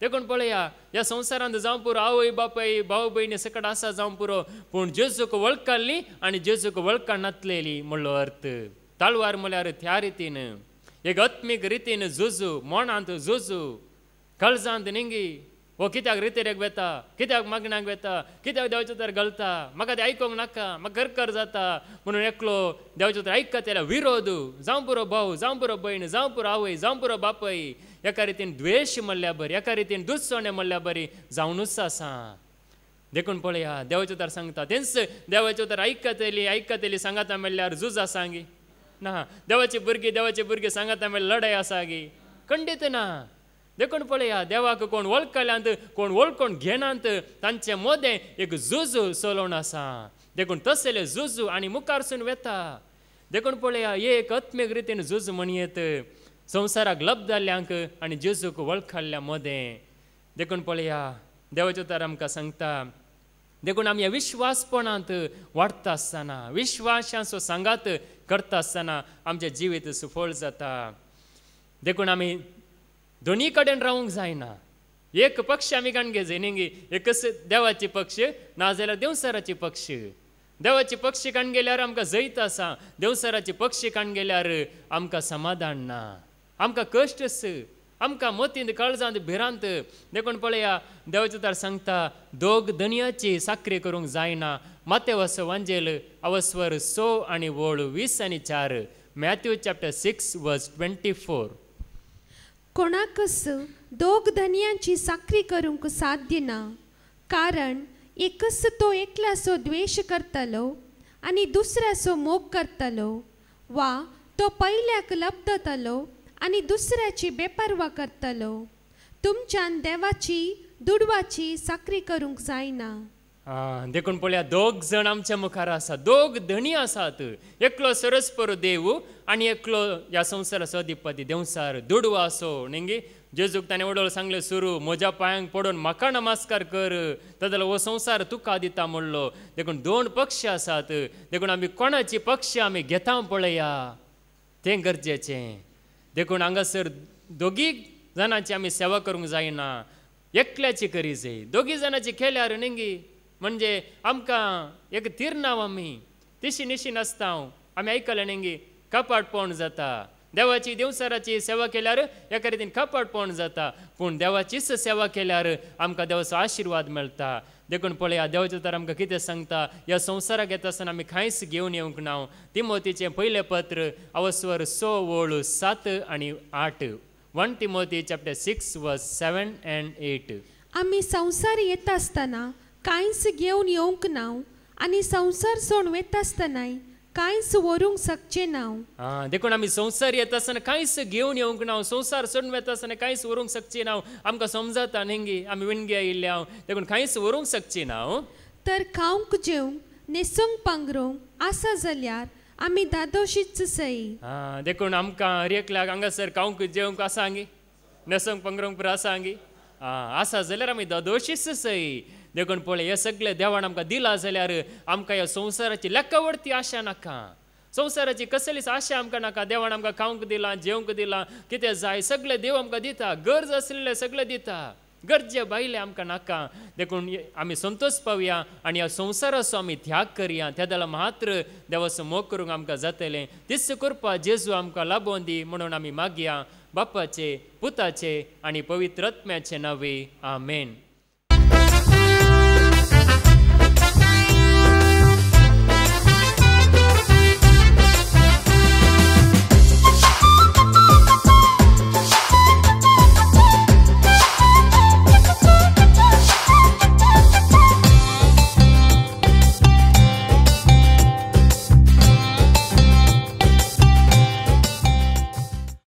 देखून पळया ह्या संवसारांत जावं पुरो आवय बापाय भाव भयणी सकट आसा जावं पुरो पूण जेजूक वळखल्ली आनी जेजूक वळखानातलेली म्हणलो अर्थ तलवार म्हळ्यार त्या रितीन एक आत्मीक रितीन झुजू मोणांत झुजू काळजांत न्ही वो कित्याक रितेरेक वेता कित्याक मागण्यांक वेता कित्याक देवाचे तर घालता म्हाका तें आयकोंक नाका म्हाका करकर जाता म्हणून एकलो देवाचे तर आयकता तेल्या विरोध जावं पुरो भाव जावं पुरो भयण जावं पुरो आवय जावं पुरो बापाय एका रितीन द्वेश म्हणल्या बरी एका रितीन दुस्सोणे म्हणल्या बरी जावनूच आसा देखून पळया देवाचे तर सांगता तेंच देवाचे तर आयकतली सांगाता म्हणल्यार झूज आसा गी ना देवाची भुरगीं सांगाता म्हणल्यार लढाय आसा गी खंडीत ना देखून पळया देवाक कोण वळखल्यांत कोण वळखून घेनात तांचे मदें एक झूज चलोवन आसा देखून तसले झूज आनी मुखारसून वेता देखून पळया एक आत्मीक रितीन झूज म्हणयत संवसाराक लब जाल्ल्यांक आनी जेजूक वळखल्ल्या मदें देखून पळया देवाचे तर आमकां सांगता देखून आमी ह्या विश्वासपणांत वाडटा आसतना विश्वासाचो सांगात करता आसतना आमचें जिवीत सफळ जाता देखून आमी दोनी कडेन रावंक जायना एक पक्ष आमी काणगे जाय न्ही एकच देवाचे पक्ष नाजाल्यार देवसराचे पक्ष देवाचे पक्षी काण गेल्यार आमकां जैत आसा देवसराचे पक्षी काण गेल्यार आमकां समाधान ना आमकां कश्टस आमकां मतींत काळजांत भिरांत देखून पळया देवाचे तर सांगता दोग धनयाची साखरी करूंक जायना मातेव अंजेल अवस्वर 6 आनी वोळ 20 आनी 4 मॅथ्यू चॅप्टर 6 वर्स 24 कोणाकच दोग धनयांची साखरी करूंक साध्य ना कारण एकच तो एकल्याचो द्वेश करतलो आनी दुसऱ्याचो मोग करतलो वा तो पयल्याक लबदतलो आनी दुसऱ्याची बेपरवा करतलो तुमच्यान देवाची दुडवाची साखरी करूंक जायना देखून पळया दोग जण आमच्या मुखार आसा दोग धणी आसात एकलो सरस्पर देव आनी एकलो ह्या संवसाराचो अधिपती देवसार दुडवो असो न्ही जेजूक ताणें वडोळ सांगलें सुरू म्हज्या पांयांक पडोवन म्हाका नमस्कार कर ताजो हो संवसार तुका दिता म्हणलो देखून 2 पक्ष आसात देखून आमी कोणाची पक्ष आमी घेता पळया तें गरजेचें देखून हांगासर दोगी जाणांची आमी सेवा करूंक जायना एकल्याची करी जाय दोगी जाणांची केल्यार न्ही म्हणजे आमकां एक तिरनांव आमी तिशी निशी नासता आमी आयकलें न्ही कपाटपण जाता देवाची देवसराची सेवा केल्यार एका रितीन कपाटपण जाता पूण देवाचीच सेवा केल्यार आमकां देवाचो आशिर्वाद मेळटा देखून पळया देवाचें तर आमकां कितें सांगता ह्या संवसाराक येता आसतना आमी कांयच घेवन येवंक ना तिमोथीचें पयलें पत्र अवस्वर 6 वोळ 7 आनी 8 1 Timothy chapter 6 verse 7 and 8. आम्ही संसार येत असताना कांयच घेवन येवंक नाव आनी संसार सोडून वयता आसतनाय कांयच व्हरूंक शकचे नाव. देखून आमी संसार येता आसतना कांयच घेवन येवंक ना, संसार सोडून वता आसतना कांयच व्हरूंक शकचे ना. आमकां समजता न्ही आमी विणगे आयिल्ले हांव, देखून कांयच व्हरूंक शकचे ना. तर खावंक जेवंक न्हेसूंक पांघरूंक आसा जाल्यार आमी दादोशीच सई. देखून आमकां हर एकल्याक हांगासर खावंक जेवंक आसा गी, न्हेसूंक पांघरूंक पुरो आसा गी. आसा जाल्यार आमी दादोशीच सई. देखून पळय हे सगळे देवान आमकां दिला जाल्यार आमकां ह्या संवसाराची लेखावरती आशा नाका, संवसाराची कसलीच आशा आमकां नाका. देवान आमकां खावंक दिलां, जेवंक दिलां, कितें जाय सगळें देव आमकां दिता, गरज आसलेलें सगळें दिता, गरजे भायले आमकां नाका. देखून आमी संतोश पावया आनी ह्या संवसाराचो आमी त्याग करया. त्या जाल्यार मात्र देवाचो मोग करूंक आमकां जातलें. तीच कृपा जेजू आमकां लाबोवन दी म्हणून आमी मागया बापाचे, पुताचे आनी पवित्र आत्म्याचे नांवे. आमेन.